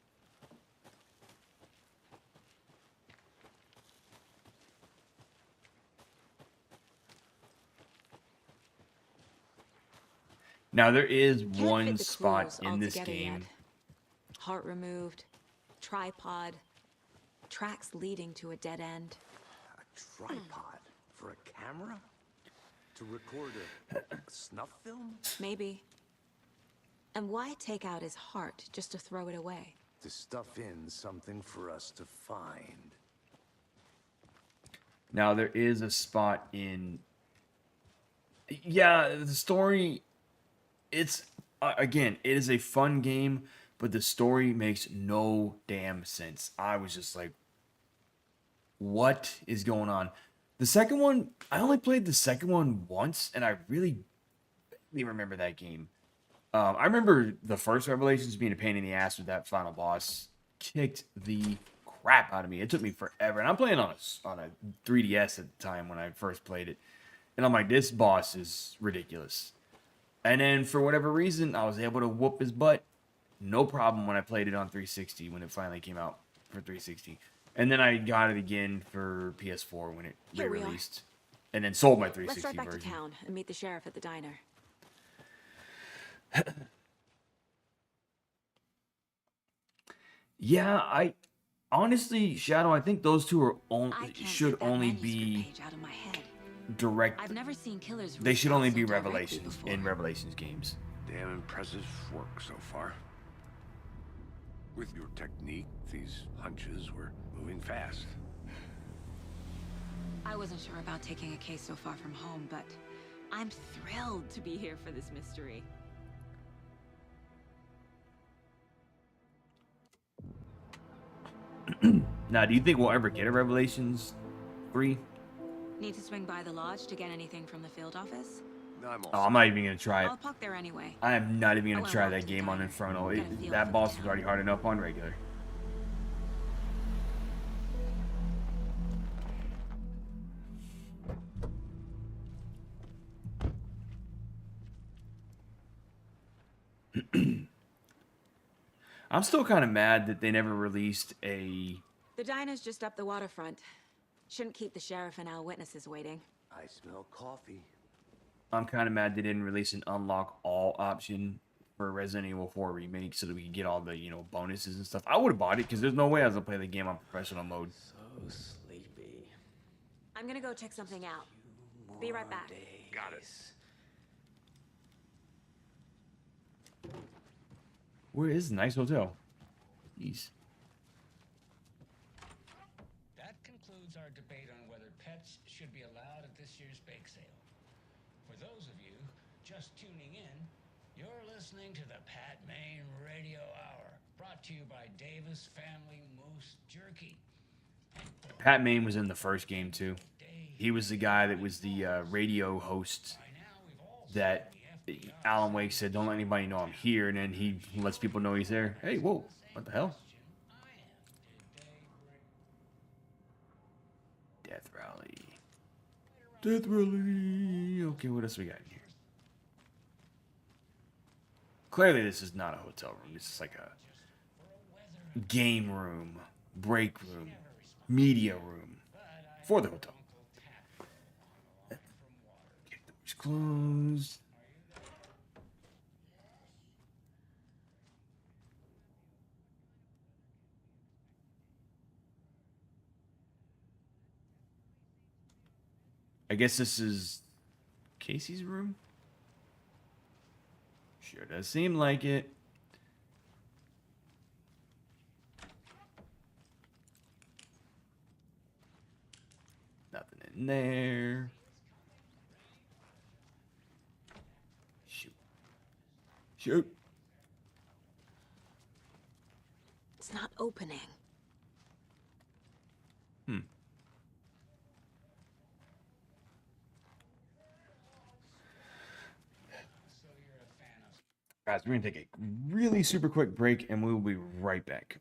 Now there is Can't one fit the spot clues in this altogether game. yet. Heart removed, tripod, tracks leading to a dead end. A tripod for a camera? To record a snuff film? Maybe. And why take out his heart just to throw it away? To stuff in something for us to find. Now there is a spot in. Yeah, the story. It's again, it is a fun game, but the story makes no damn sense. I was just like, what is going on? The second one, I only played the second one once, and I really remember that game. I remember the first Revelations being a pain in the ass with that final boss. Kicked the crap out of me. It took me forever. And I'm playing on a 3DS at the time when I first played it. And I'm like, this boss is ridiculous. And then for whatever reason, I was able to whoop his butt. No problem when I played it on 360 when it finally came out for 360. And then I got it again for PS4 when it Here we are. re-released. And then sold my Let's 360 drive back version. to town and meet the sheriff at the diner. Yeah, I honestly, Shadow, I think those two are I can't should get that only manuscript be page out of my head. direct. I've never seen killers. They should only be respond so directly Revelations before. in Revelations games. Damn impressive work so far. With your technique, these hunches were moving fast. I wasn't sure about taking a case so far from home, but I'm thrilled to be here for this mystery. Now, do you think we'll ever get a Revelations 3? Need to swing by the lodge to get anything from the field office? I'm Oh, I'm not even gonna try it. I'll park there anyway. I am not even I gonna wanna try walk that to the game on diner. Inferno. Get a feel for That the boss town. is already hard enough on regular. I'm still kind of mad that they never released a. The diner's just up the waterfront. Shouldn't keep the sheriff and our witnesses waiting. I smell coffee. I'm kind of mad they didn't release an unlock all option for Resident Evil 4 remake so that we could get all the bonuses and stuff. I would have bought it because there's no way I was gonna play the game on professional mode. So sleepy. I'm gonna go check something out. Be right back. Got it. Where is the nice hotel? Jeez. That concludes our debate on whether pets should be allowed at this year's bake sale. For those of you just tuning in, you're listening to the Pat Main Radio Hour, brought to you by Davis Family Moose Jerky. Pat Main was in the first game too. He was the guy that was the radio host that Alan Wake said, "Don't let anybody know I'm here," and then he lets people know he's there. Hey, whoa, what the hell? Death Rally. Death Rally. Okay, what else we got in here? Clearly, this is not a hotel room. This is like a game room, break room, media room for the hotel. Get the doors closed. I guess this is Casey's room? Sure does seem like it. Nothing in there. Shoot. Shoot. It's not opening. Guys, we're going to take a really super quick break and we will be right back.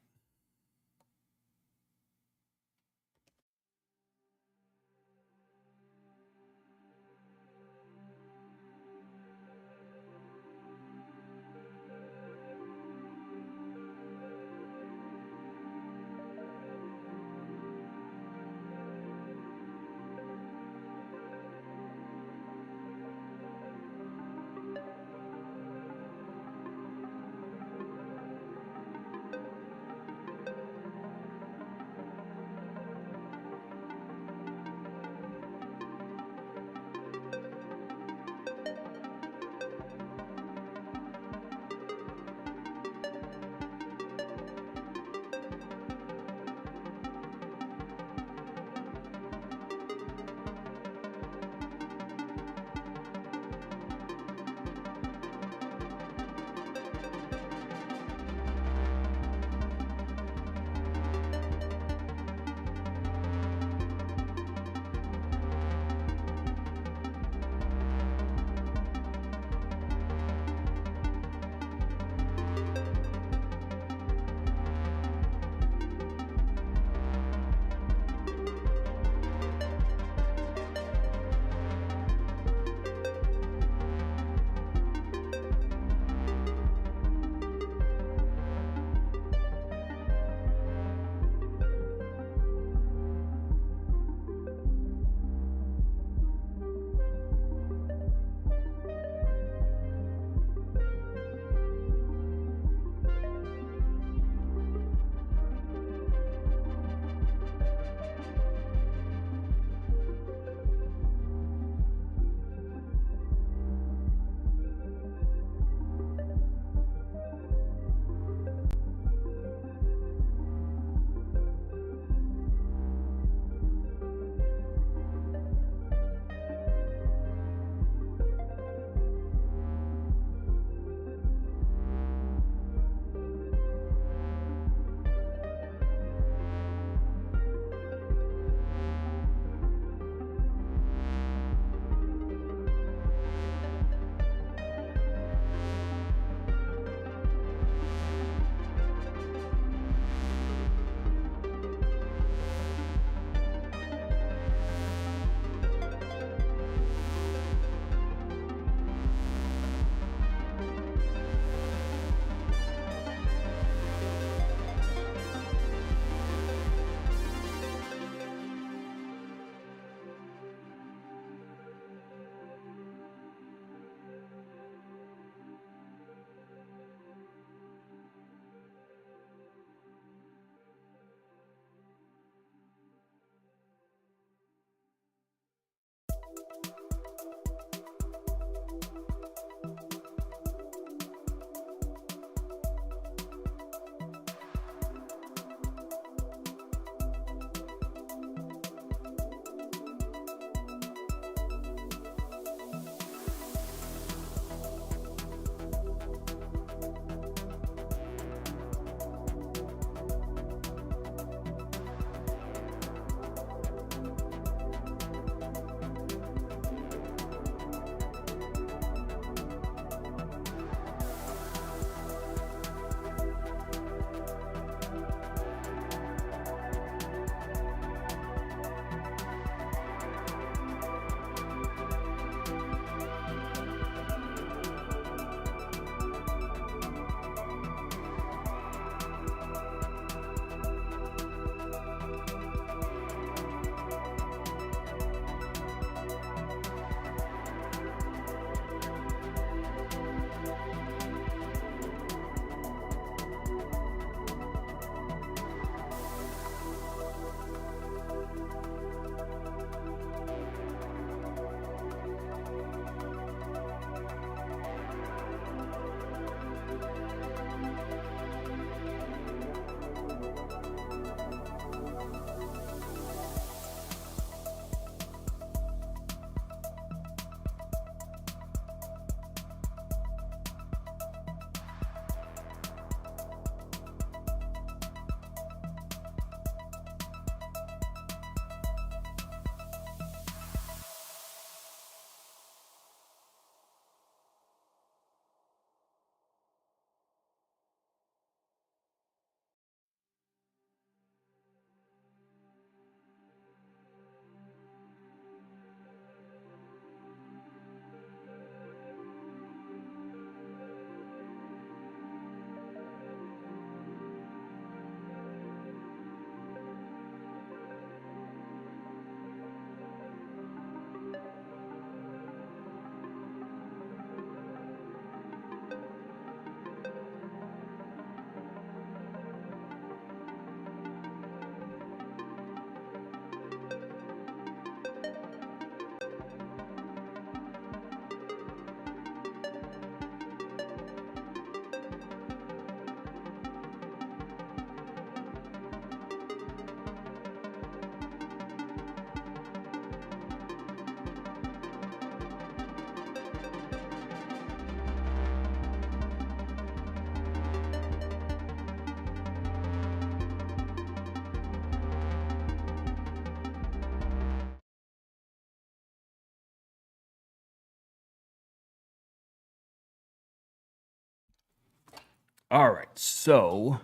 All right, so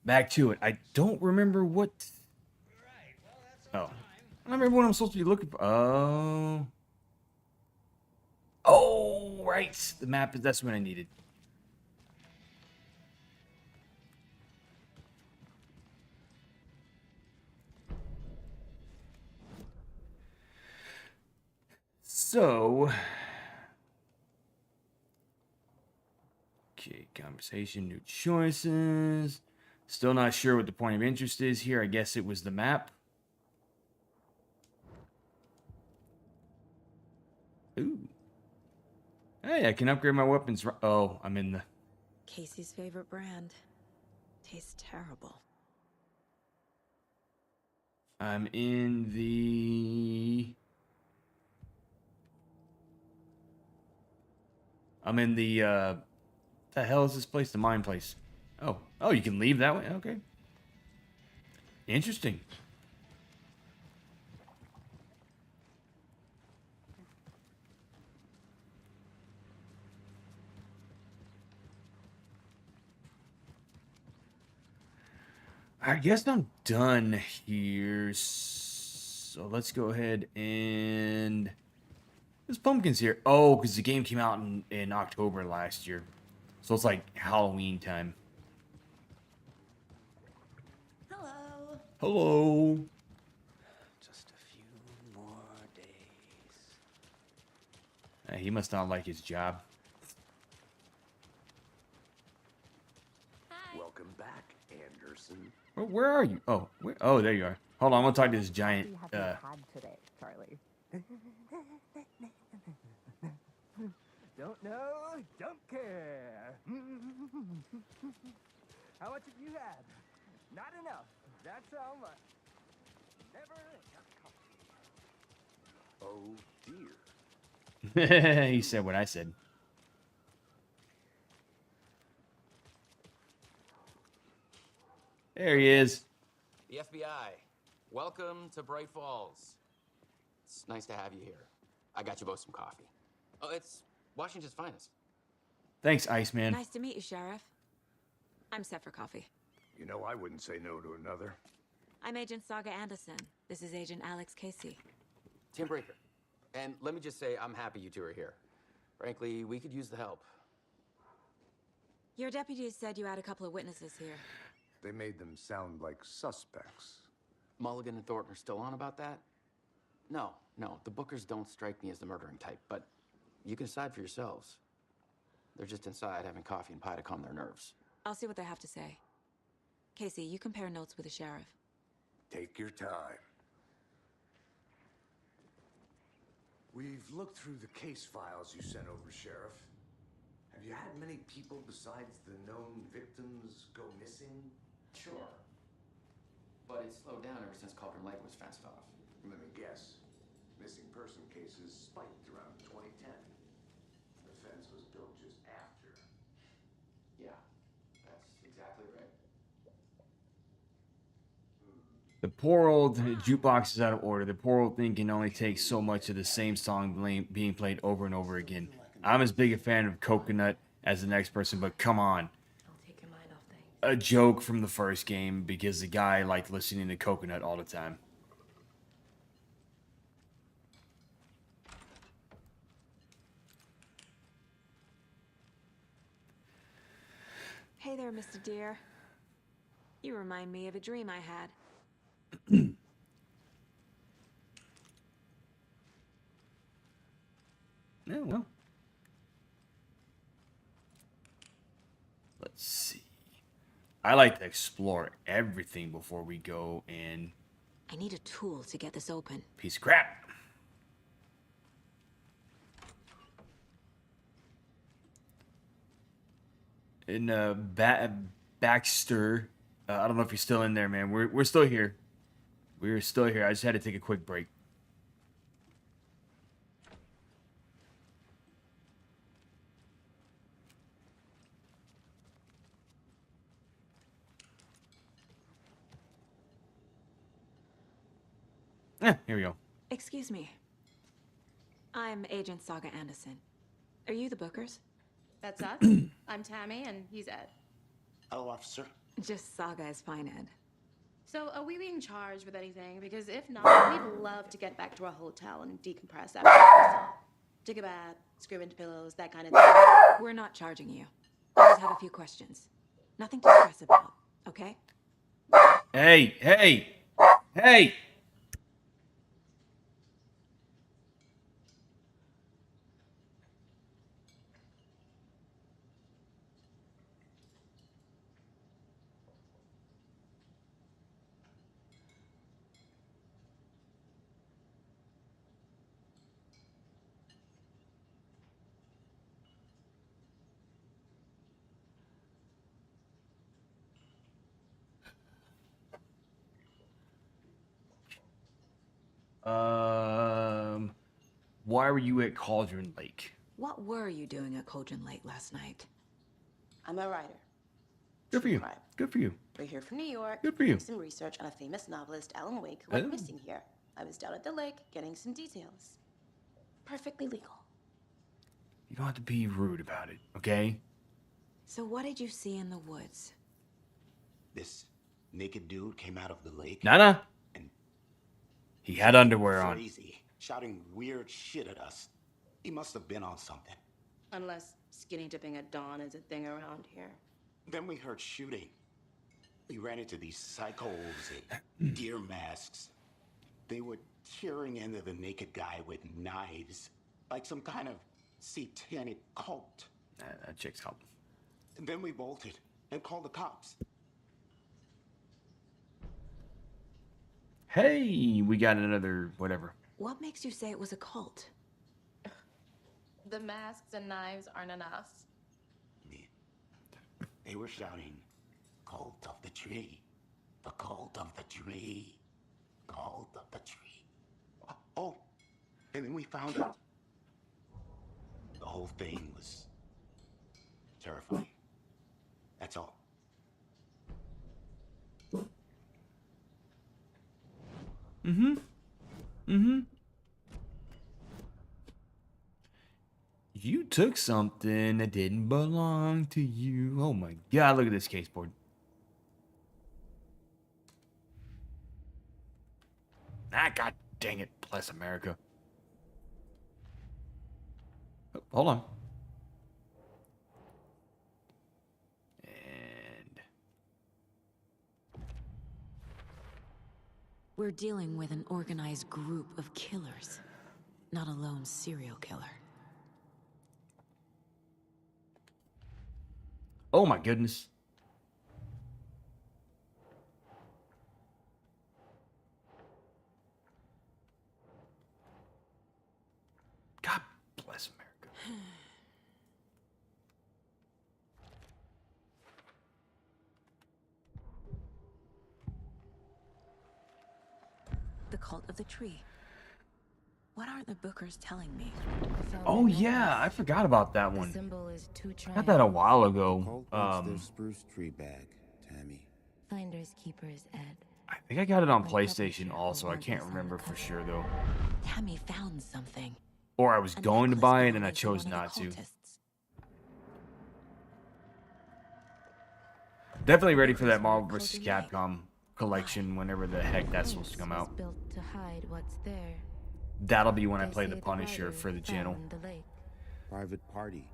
back to it. I don't remember what. Oh, I don't remember what I'm supposed to be looking for. Oh, right. The map is that's what I needed. So, okay, conversation, new choices. Still not sure what the point of interest is here. I guess it was the map. Ooh. Hey, I can upgrade my weapons. Oh, I'm in the... Casey's favorite brand. Tastes terrible. I'm in the... I'm in the, the hell is this place? The mine place. Oh. Oh, you can leave that way? Okay. Interesting. I guess I'm done here. So let's go ahead and... There's pumpkins here. Oh, because the game came out in October last year. So it's like Halloween time. Hello. Hello. Just a few more days. He must not like his job. Hi. Welcome back, Anderson. Where are you? Oh, oh, there you are. Hold on, I'm gonna talk to this giant. Have you had today, Charlie? Don't know, don't care. How much have you had? Not enough. That's how much. Never enough coffee. Oh, dear. He said what I said. There he is. The FBI. Welcome to Bright Falls. It's nice to have you here. I got you both some coffee. Oh, it's Washington's finest. Thanks, Iceman. Nice to meet you, Sheriff. I'm set for coffee. You know, I wouldn't say no to another. I'm Agent Saga Anderson. This is Agent Alex Casey. Tim Breaker. And let me just say, I'm happy you two are here. Frankly, we could use the help. Your deputies said you had a couple of witnesses here. They made them sound like suspects. Mulligan and Thornton are still on about that? No, the Bookers don't strike me as the murdering type, but you can decide for yourselves. They're just inside having coffee and pie to calm their nerves. I'll see what they have to say. Casey, you compare notes with the sheriff. Take your time. We've looked through the case files you sent over, Sheriff. Have you had many people besides the known victims go missing? Sure. But it's slowed down ever since Cauldron Lake was fenced off. Let me guess. Missing person cases spiked around 2010. The fence was built just after. Yeah, that's exactly right. The poor old jukebox is out of order. The poor old thing can only take so much of the same song being played over and over again. I'm as big a fan of Coconut as the next person, but come on. Don't take your mind off things. A joke from the first game because the guy liked listening to Coconut all the time. Hey there, Mr. Deer. You remind me of a dream I had. Yeah, well. Let's see. I like to explore everything before we go and... I need a tool to get this open. Piece of crap. In Baxter, I don't know if you're still in there, man. We're still here. We're still here. I just had to take a quick break. Here we go. Excuse me. I'm Agent Saga Anderson. Are you the Bookers? That's us. I'm Tammy, and he's Ed. Hello, officer. Just Saga is fine, Ed. So, are we being charged with anything? Because if not, we'd love to get back to our hotel and decompress after what we saw. Take a bath, scream into pillows, that kind of thing. We're not charging you. I just have a few questions. Nothing to stress about, okay? Hey, hey, hey! Why were you at Cauldron Lake? What were you doing at Cauldron Lake last night? I'm a writer. Good for you. Good for you. We're here from New York. Good for you. Doing some research on a famous novelist, Alan Wake, who went Oh. missing here. I was down at the lake getting some details. Perfectly legal. You don't have to be rude about it, okay? So what did you see in the woods? This naked dude came out of the lake. Nana. And he had underwear on. Crazy, shouting weird shit at us. He must have been on something. Unless skinny dipping at dawn is a thing around here. Then we heard shooting. We ran into these psychos in deer masks. They were tearing into the naked guy with knives, like some kind of satanic cult. That chick's cult. And then we bolted and called the cops. Hey, we got another whatever. What makes you say it was a cult? The masks and knives aren't enough. They were shouting, "Cult of the tree, the cult of the tree, cult of the tree." Oh, and then we found out. The whole thing was terrifying. That's all. You took something that didn't belong to you. Oh my god, look at this case board. Ah, god dang it. Bless America. Oh, hold on. And We're dealing with an organized group of killers, not a lone serial killer. oh my goodness. God bless America. The cult of the tree. What are the bookers telling me? Oh yeah, I forgot about that one. Symbol is two Got that a while ago. Cult wants their spruce tree back, Tammy. Finders keepers, Ed. I think I got it on PlayStation also. I can't remember for sure though. Tammy found something. Or I was going to buy it and I chose not to. Definitely ready for that Marvel vs. Capcom collection whenever the heck that's supposed to come out. Built to hide what's there. That'll be when I play the Punisher for the channel. Private party.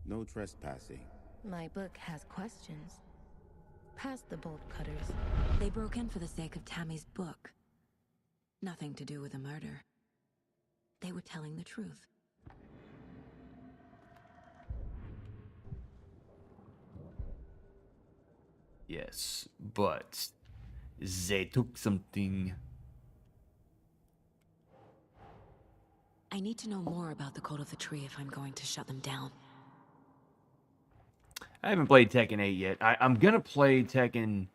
No trespassing. My book has questions. Past the bolt cutters. They broke in for the sake of Tammy's book. Nothing to do with a murder. They were telling the truth. Yes, but they took something. I need to know more about the Cult of the Tree if I'm going to shut them down. I haven't played Tekken 8 yet. I'm gonna play Tekken.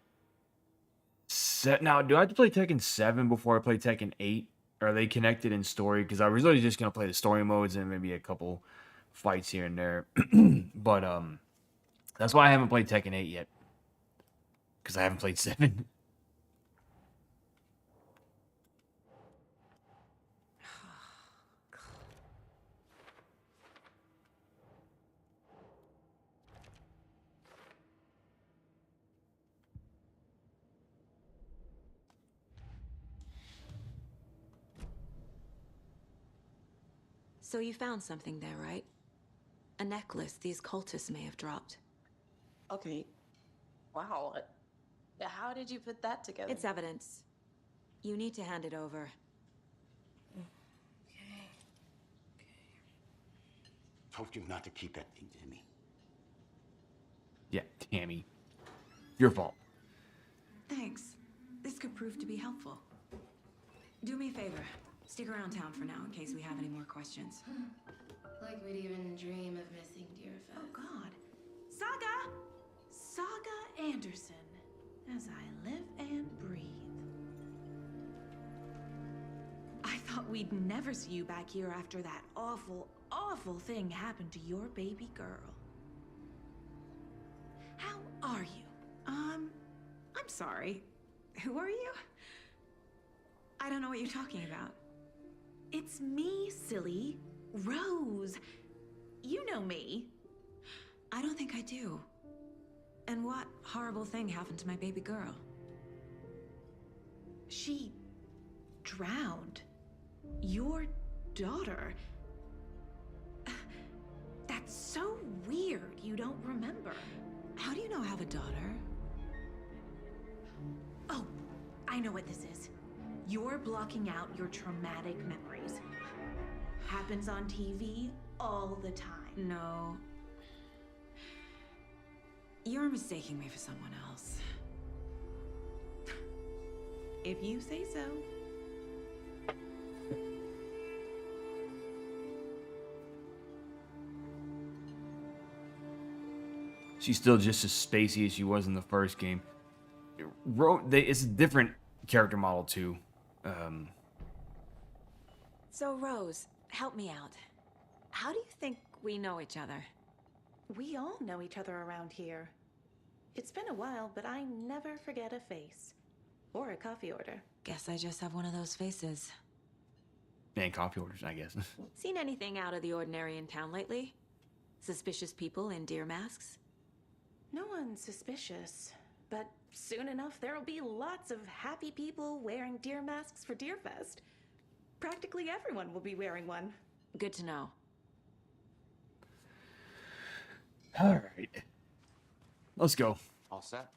Now, do I have to play Tekken 7 before I play Tekken 8? Are they connected in story? Because I was really just gonna play the story modes and maybe a couple fights here and there. But that's why I haven't played Tekken 8 yet. Because I haven't played 7. So you found something there, right? A necklace these cultists may have dropped. Okay. Wow. How did you put that together? It's evidence. You need to hand it over. Told you not to keep that thing, Timmy. Yeah, Tammy. Your fault. Thanks. This could prove to be helpful. Do me a favor. Stick around town for now in case we have any more questions. Like we'd even dream of missing Deerfest. Oh, God. Saga! Saga Anderson. As I live and breathe. I thought we'd never see you back here after that awful, awful thing happened to your baby girl. How are you? I'm sorry. Who are you? I don't know what you're talking about. It's me, silly. Rose. You know me. I don't think I do. And what horrible thing happened to my baby girl? She drowned. Your daughter. That's so weird you don't remember. How do you know I have a daughter? Oh, I know what this is. You're blocking out your traumatic memories. Happens on TV all the time. No. You're mistaking me for someone else. If you say so. She's still just as spacey as she was in the first game. It's a different character model too. So, Rose, help me out. How do you think we know each other? We all know each other around here. It's been a while, but I never forget a face. Or a coffee order. Guess I just have one of those faces. And coffee orders, I guess. Seen anything out of the ordinary in town lately? Suspicious people in deer masks? No one's suspicious. But soon enough, there'll be lots of happy people wearing deer masks for Deerfest. Practically everyone will be wearing one. Good to know. All right. Let's go. All set?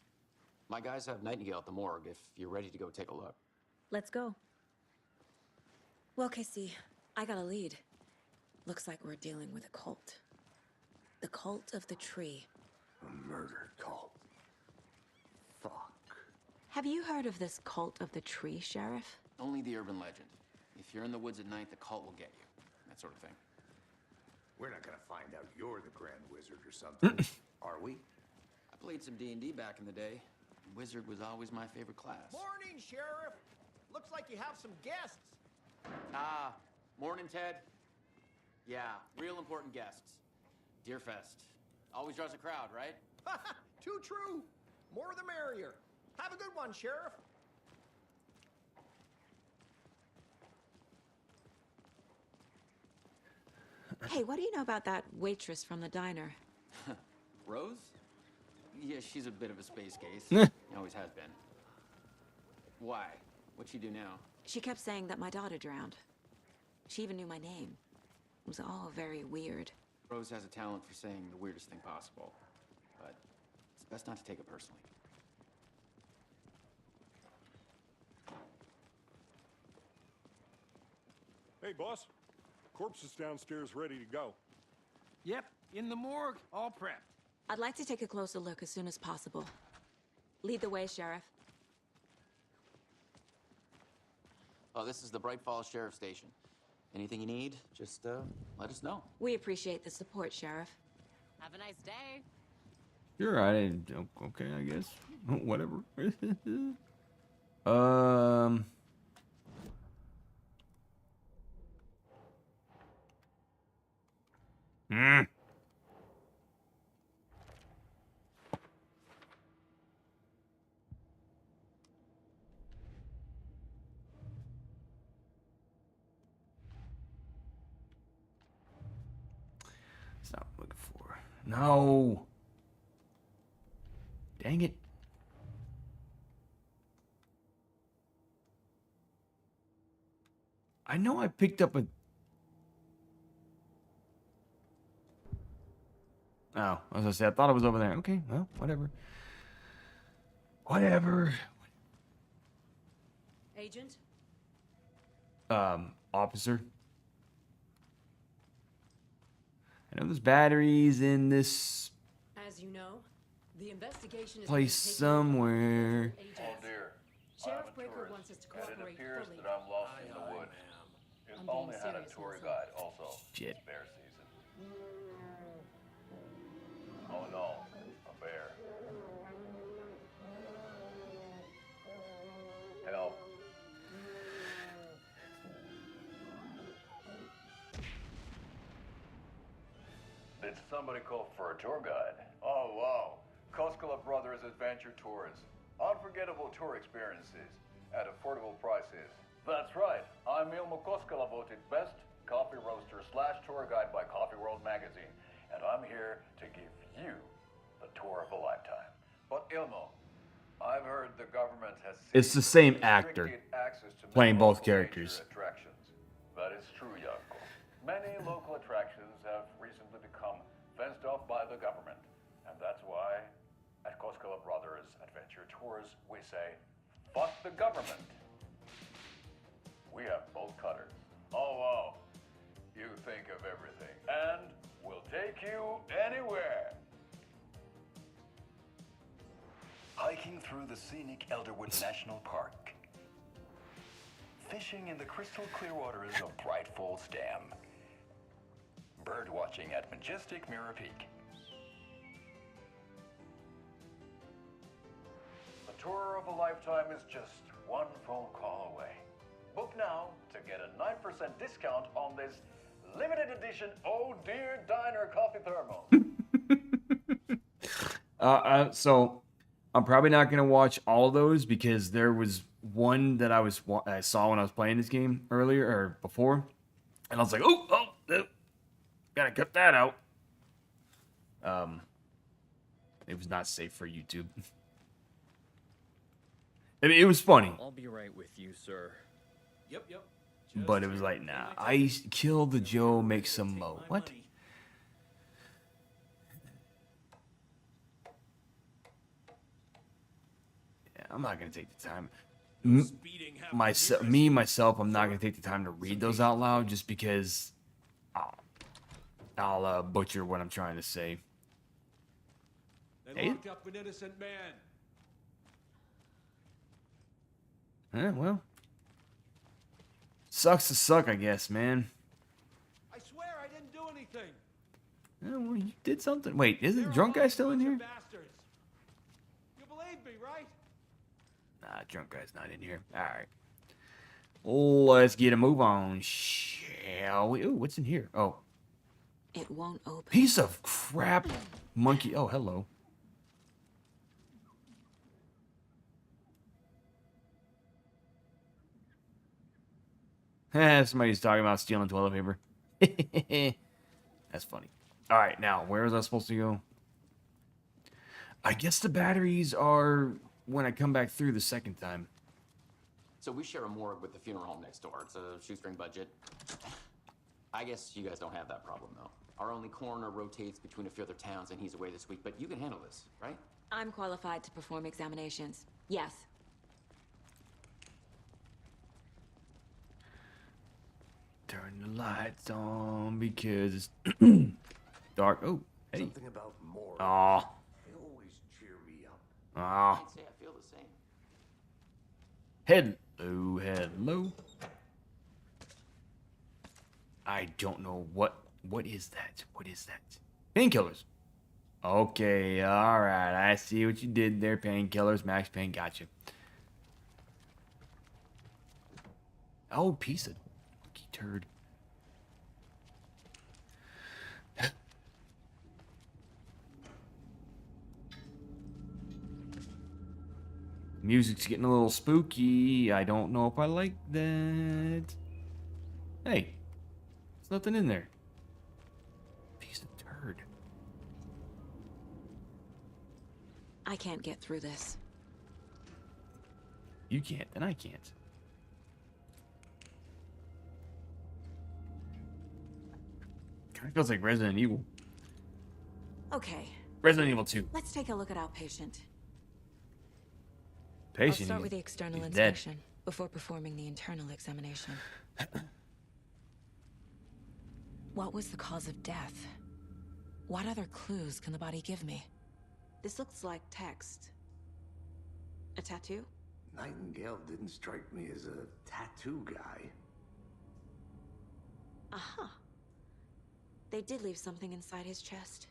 My guys have Nightingale at the morgue if you're ready to go take a look. Let's go. Well, Casey, I got a lead. Looks like we're dealing with a cult. The cult of the tree. A murder cult. Fuck. Have you heard of this cult of the tree, Sheriff? Only the urban legend. If you're in the woods at night, the cult will get you. That sort of thing. We're not gonna find out you're the Grand Wizard or something, are we? I played some D&D back in the day. Wizard was always my favorite class. Morning, Sheriff. Looks like you have some guests. Ah, morning, Ted. Yeah, real important guests. Deerfest. Always draws a crowd, right? Too true. More the merrier. Have a good one, Sheriff. Hey, what do you know about that waitress from the diner? Rose? Yeah, she's a bit of a space case. Always has been. Why? What'd she do now? She kept saying that my daughter drowned. She even knew my name. It was all very weird. Rose has a talent for saying the weirdest thing possible. But it's best not to take it personally. Hey, boss. Corpse is downstairs ready to go. Yep, in the morgue, all prepped. I'd like to take a closer look as soon as possible. Lead the way, Sheriff. Oh, this is the Bright Falls Sheriff Station. Anything you need, just let us know. We appreciate the support, Sheriff. Have a nice day. You're right. Okay, I guess. Whatever. That's not what I'm looking for. No. Dang it. I know I picked up a... Oh, as I said, I thought it was over there. Okay, well, whatever. Whatever. Agent? Officer. I know there's batteries in this As you know, the investigation is place somewhere. Oh dear. Sheriff Breaker wants us to cooperate And it appears fully. that I'm lost in the woods. You I'm being only had a serious, tour Wilson. guide also. Shit. It's bear season. Oh no, a bear. Help. Did somebody call for a tour guide? Oh wow. Koskela Brothers Adventure Tours. Unforgettable tour experiences at affordable prices. That's right. I'm Ilmo Koskela, voted best coffee roaster / tour guide by Coffee World magazine. And I'm here to give you the tour of a lifetime. But Ilmo, I've heard the government has It's the same actor restricted access to playing many both local characters. major attractions. That is true, Yanko. Many local attractions have recently become fenced off by the government. And that's why at Koskela Brothers Adventure Tours, we say, fuck the government. We have bolt cutters. Oh, wow. You think of everything. And we'll take you anywhere. Hiking through the scenic Elderwood National Park. Fishing in the crystal clear waters of Bright Falls Dam. Bird watching at majestic Mirror Peak. The tour of a lifetime is just one phone call away. Book now to get a 9% discount on this limited edition Oh Dear Diner coffee thermos. So I'm probably not gonna watch all of those because there was one that I saw when I was playing this game earlier or before, and I was like, oh, gotta cut that out. It was not safe for YouTube. I mean, it was funny, I'll be right with you, sir. Yep. but it was like, nah. I kill the Joe, make some mo. What? Yeah, I'm not gonna take the time. Myself, I'm not gonna take the time to read those out loud just because I'll butcher what I'm trying to say. They locked up an innocent man. Well, sucks to suck, I guess, man. I swear I didn't do anything. Well, you did something. Wait, isn't the drunk guy still in here? Bastards. You believe me, right? Nah, drunk guy's not in here. All right. Let's get a move on, shall we? Ooh, what's in here? Oh. It won't open. Piece of crap monkey. Oh, hello. Somebody's talking about stealing toilet paper. That's funny. All right, now, where was I supposed to go? I guess the batteries are when I come back through the second time. So we share a morgue with the funeral home next door. It's a shoestring budget. I guess you guys don't have that problem, though. Our only coroner rotates between a few other towns, and he's away this week. But you can handle this, right? I'm qualified to perform examinations. Yes. Turn the lights on because it's dark. Oh, hey. Something about more. Aw. They always cheer me up. Aw. I'd say I feel the same. Hello. I don't know what is that? What is that? Painkillers. Okay, all right. I see what you did there. Painkillers, Max Payne, gotcha. Oh, piece of monkey turd. Music's getting a little spooky. I don't know if I like that. Hey, there's nothing in there. Piece of turd. I can't get through this. You can't, then I can't. Kind of feels like Resident Evil. Okay, Resident Evil 2. let's take a look at Outpatient. Patient. I'll start he's- with the external he's dead. inspection before performing the internal examination. What was the cause of death? What other clues can the body give me? This looks like text. A tattoo? Nightingale didn't strike me as a tattoo guy. Aha. They did leave something inside his chest.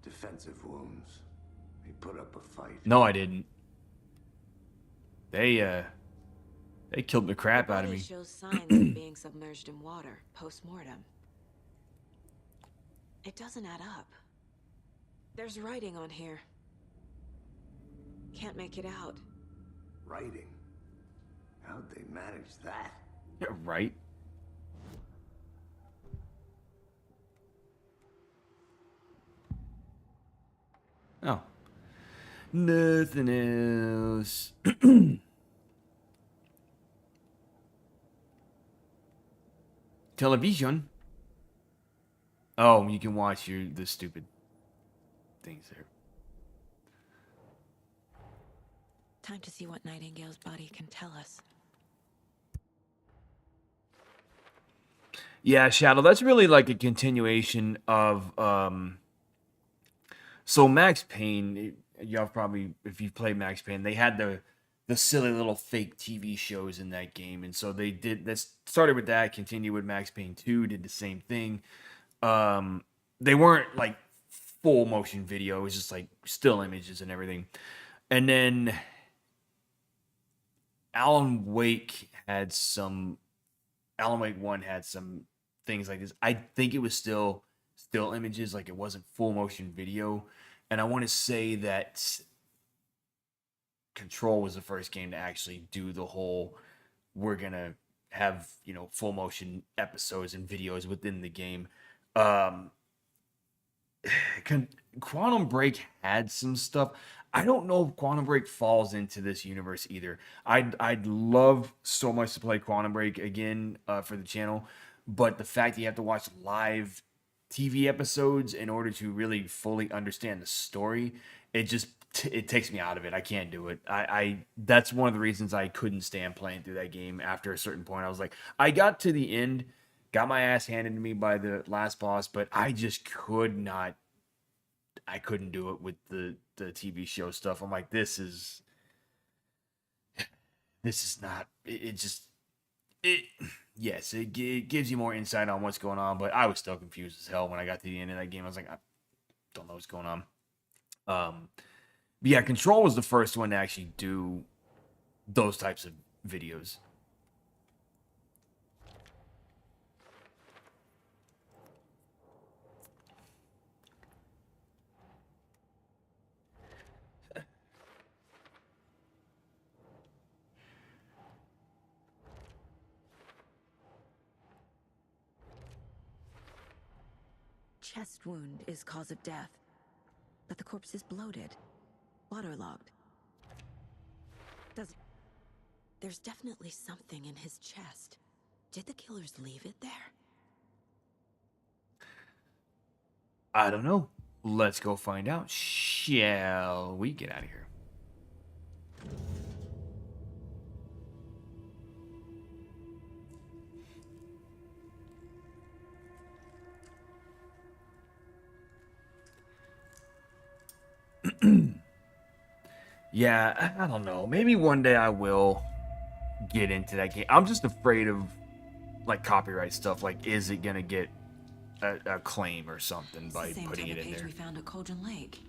Defensive wounds. He put up a fight. No, I didn't. They killed the crap out of Body me. shows signs of being submerged in water post-mortem. It doesn't add up. There's writing on here. Can't make it out. Writing? How'd they manage that? Yeah, right. Oh. Nothing else. Television. Oh, you can watch the stupid things there. Time to see what Nightingale's body can tell us. Yeah, Shadow, that's really like a continuation of so Max Payne, y'all probably, if you've played Max Payne, they had the silly little fake TV shows in that game, and so they did this, started with that, continued with Max Payne 2, did the same thing. They weren't like full motion video, it was just like still images and everything. And then Alan Wake 1 had some things like this. I think it was still images, like it wasn't full motion video. And I want to say that Control was the first game to actually do the whole, we're gonna have, full motion episodes and videos within the game. Quantum Break had some stuff. I don't know if Quantum Break falls into this universe either. I'd love so much to play Quantum Break again for the channel, but the fact that you have to watch live TV episodes in order to really fully understand the story, it takes me out of it. I can't do it. That's one of the reasons I couldn't stand playing through that game after a certain point. I was like, I got to the end, got my ass handed to me by the last boss, but I just couldn't do it with the TV show stuff. I'm like, this is not, yes, it gives you more insight on what's going on, but I was still confused as hell when I got to the end of that game. I was like, I don't know what's going on. But yeah, Control was the first one to actually do those types of videos. Chest wound is cause of death, but the corpse is bloated, waterlogged. There's definitely something in his chest. Did the killers leave it there? I don't know. Let's go find out. Shall we get out of here? Yeah, I don't know. Maybe one day I will get into that game. I'm just afraid of like copyright stuff. Like, is it gonna get a claim or something by putting it in there? We found at Cauldron Lake.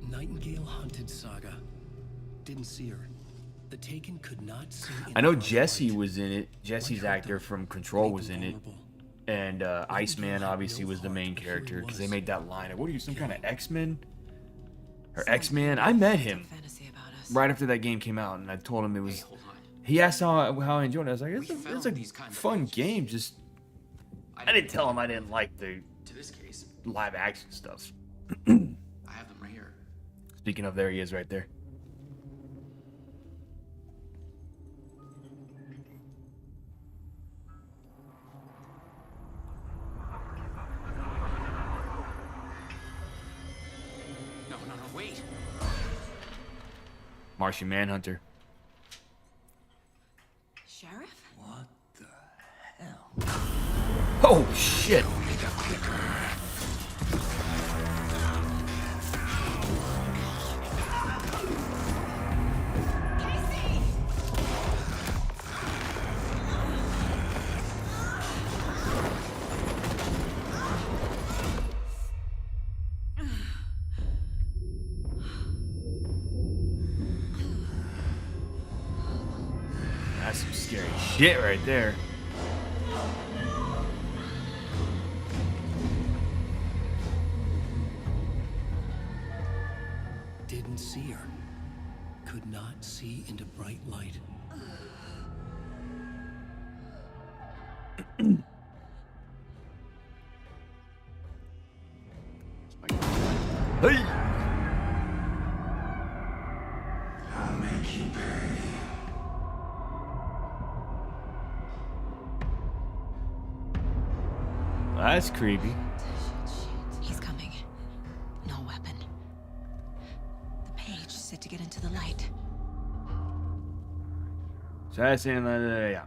Nightingale hunted Saga. Didn't see her. The Taken could not see. I know Jesse was in it. Jesse's actor from Control was in it. And Iceman obviously was the main character because they made that line of, what are you, some kind of X-Men? Or X-Man? I met him right after that game came out, and I told him it was... He asked how I enjoyed it. I was like, it's a fun game, just... I didn't tell him I didn't like the live action stuff. I have them right here. Speaking of, there he is right there. Wait. Martian Manhunter. Sheriff? What the hell? Oh, shit. That's some scary shit right there. Didn't see her. Could not see into bright light. Hey! I'll make you pay. That's creepy. He's coming. No weapon. The page said to get into the light. So that's in yeah.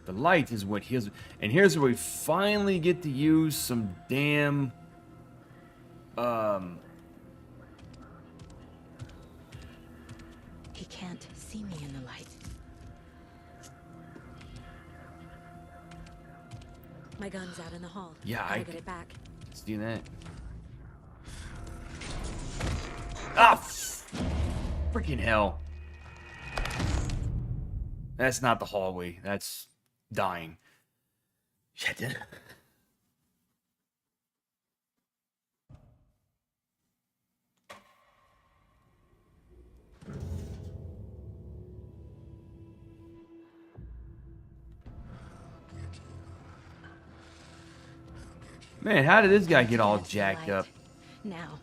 The light is what heals, and here's where we finally get to use some damn He can't see me in the light. My gun's out in the hall. Yeah, Gotta I get it back. Let's do that. Ah, freaking hell. That's not the hallway. That's dying. Shit. Man, how did this guy get all jacked up? Now.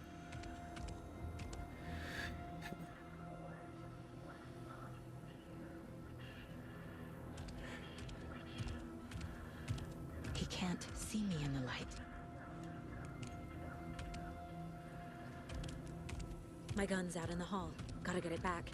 He can't see me in the light. My gun's out in the hall. Gotta get it back.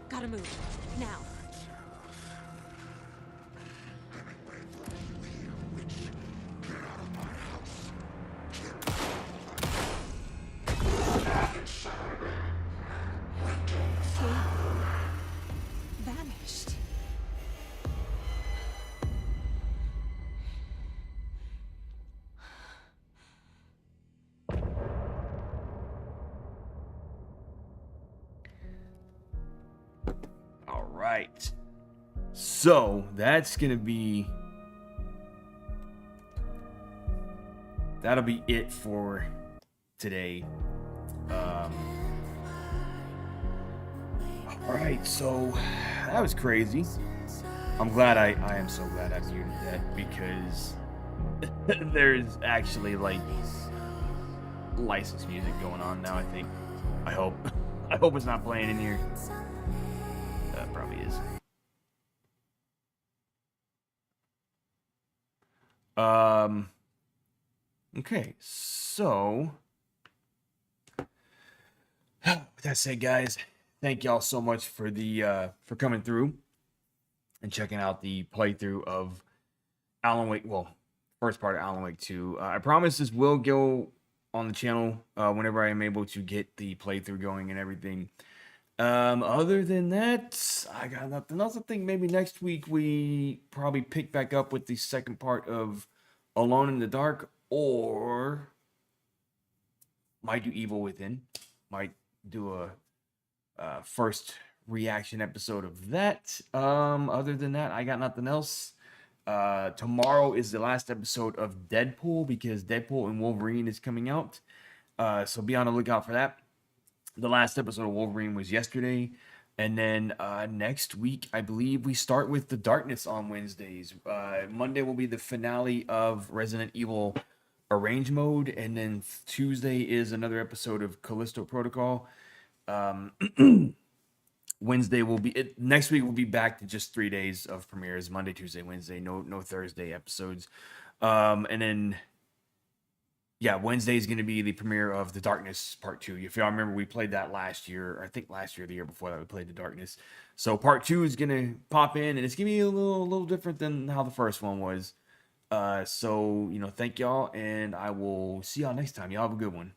Gotta move. Now. He vanished. All right. So that's gonna be. That'll be it for today. All right. So that was crazy. I'm glad I am so glad I muted that because there's actually like licensed music going on now. I think. I hope. I hope it's not playing in here. Probably is. Okay, so with that said, guys, thank y'all so much for the for coming through and checking out the playthrough of Alan Wake. Well, first part of Alan Wake 2. I promise this will go on the channel whenever I am able to get the playthrough going and everything. Other than that, I got nothing else. I think maybe next week we probably pick back up with the second part of Alone in the Dark, or might do Evil Within. Might do a first reaction episode of that. Other than that, I got nothing else. Tomorrow is the last episode of Deadpool because Deadpool and Wolverine is coming out. So be on the lookout for that. The last episode of Wolverine was yesterday. And then next week, I believe we start with The Darkness on Wednesdays. Monday will be the finale of Resident Evil arrange mode, and then Tuesday is another episode of Callisto Protocol. Wednesday will be next week. We'll be back to just 3 days of premieres: Monday, Tuesday, Wednesday. No Thursday episodes. And then Wednesday is going to be the premiere of The Darkness Part 2. If y'all remember, we played that last year. I think last year, the year before that, we played The Darkness. So Part 2 is going to pop in, and it's going to be a little different than how the first one was. So thank y'all, and I will see y'all next time. Y'all have a good one.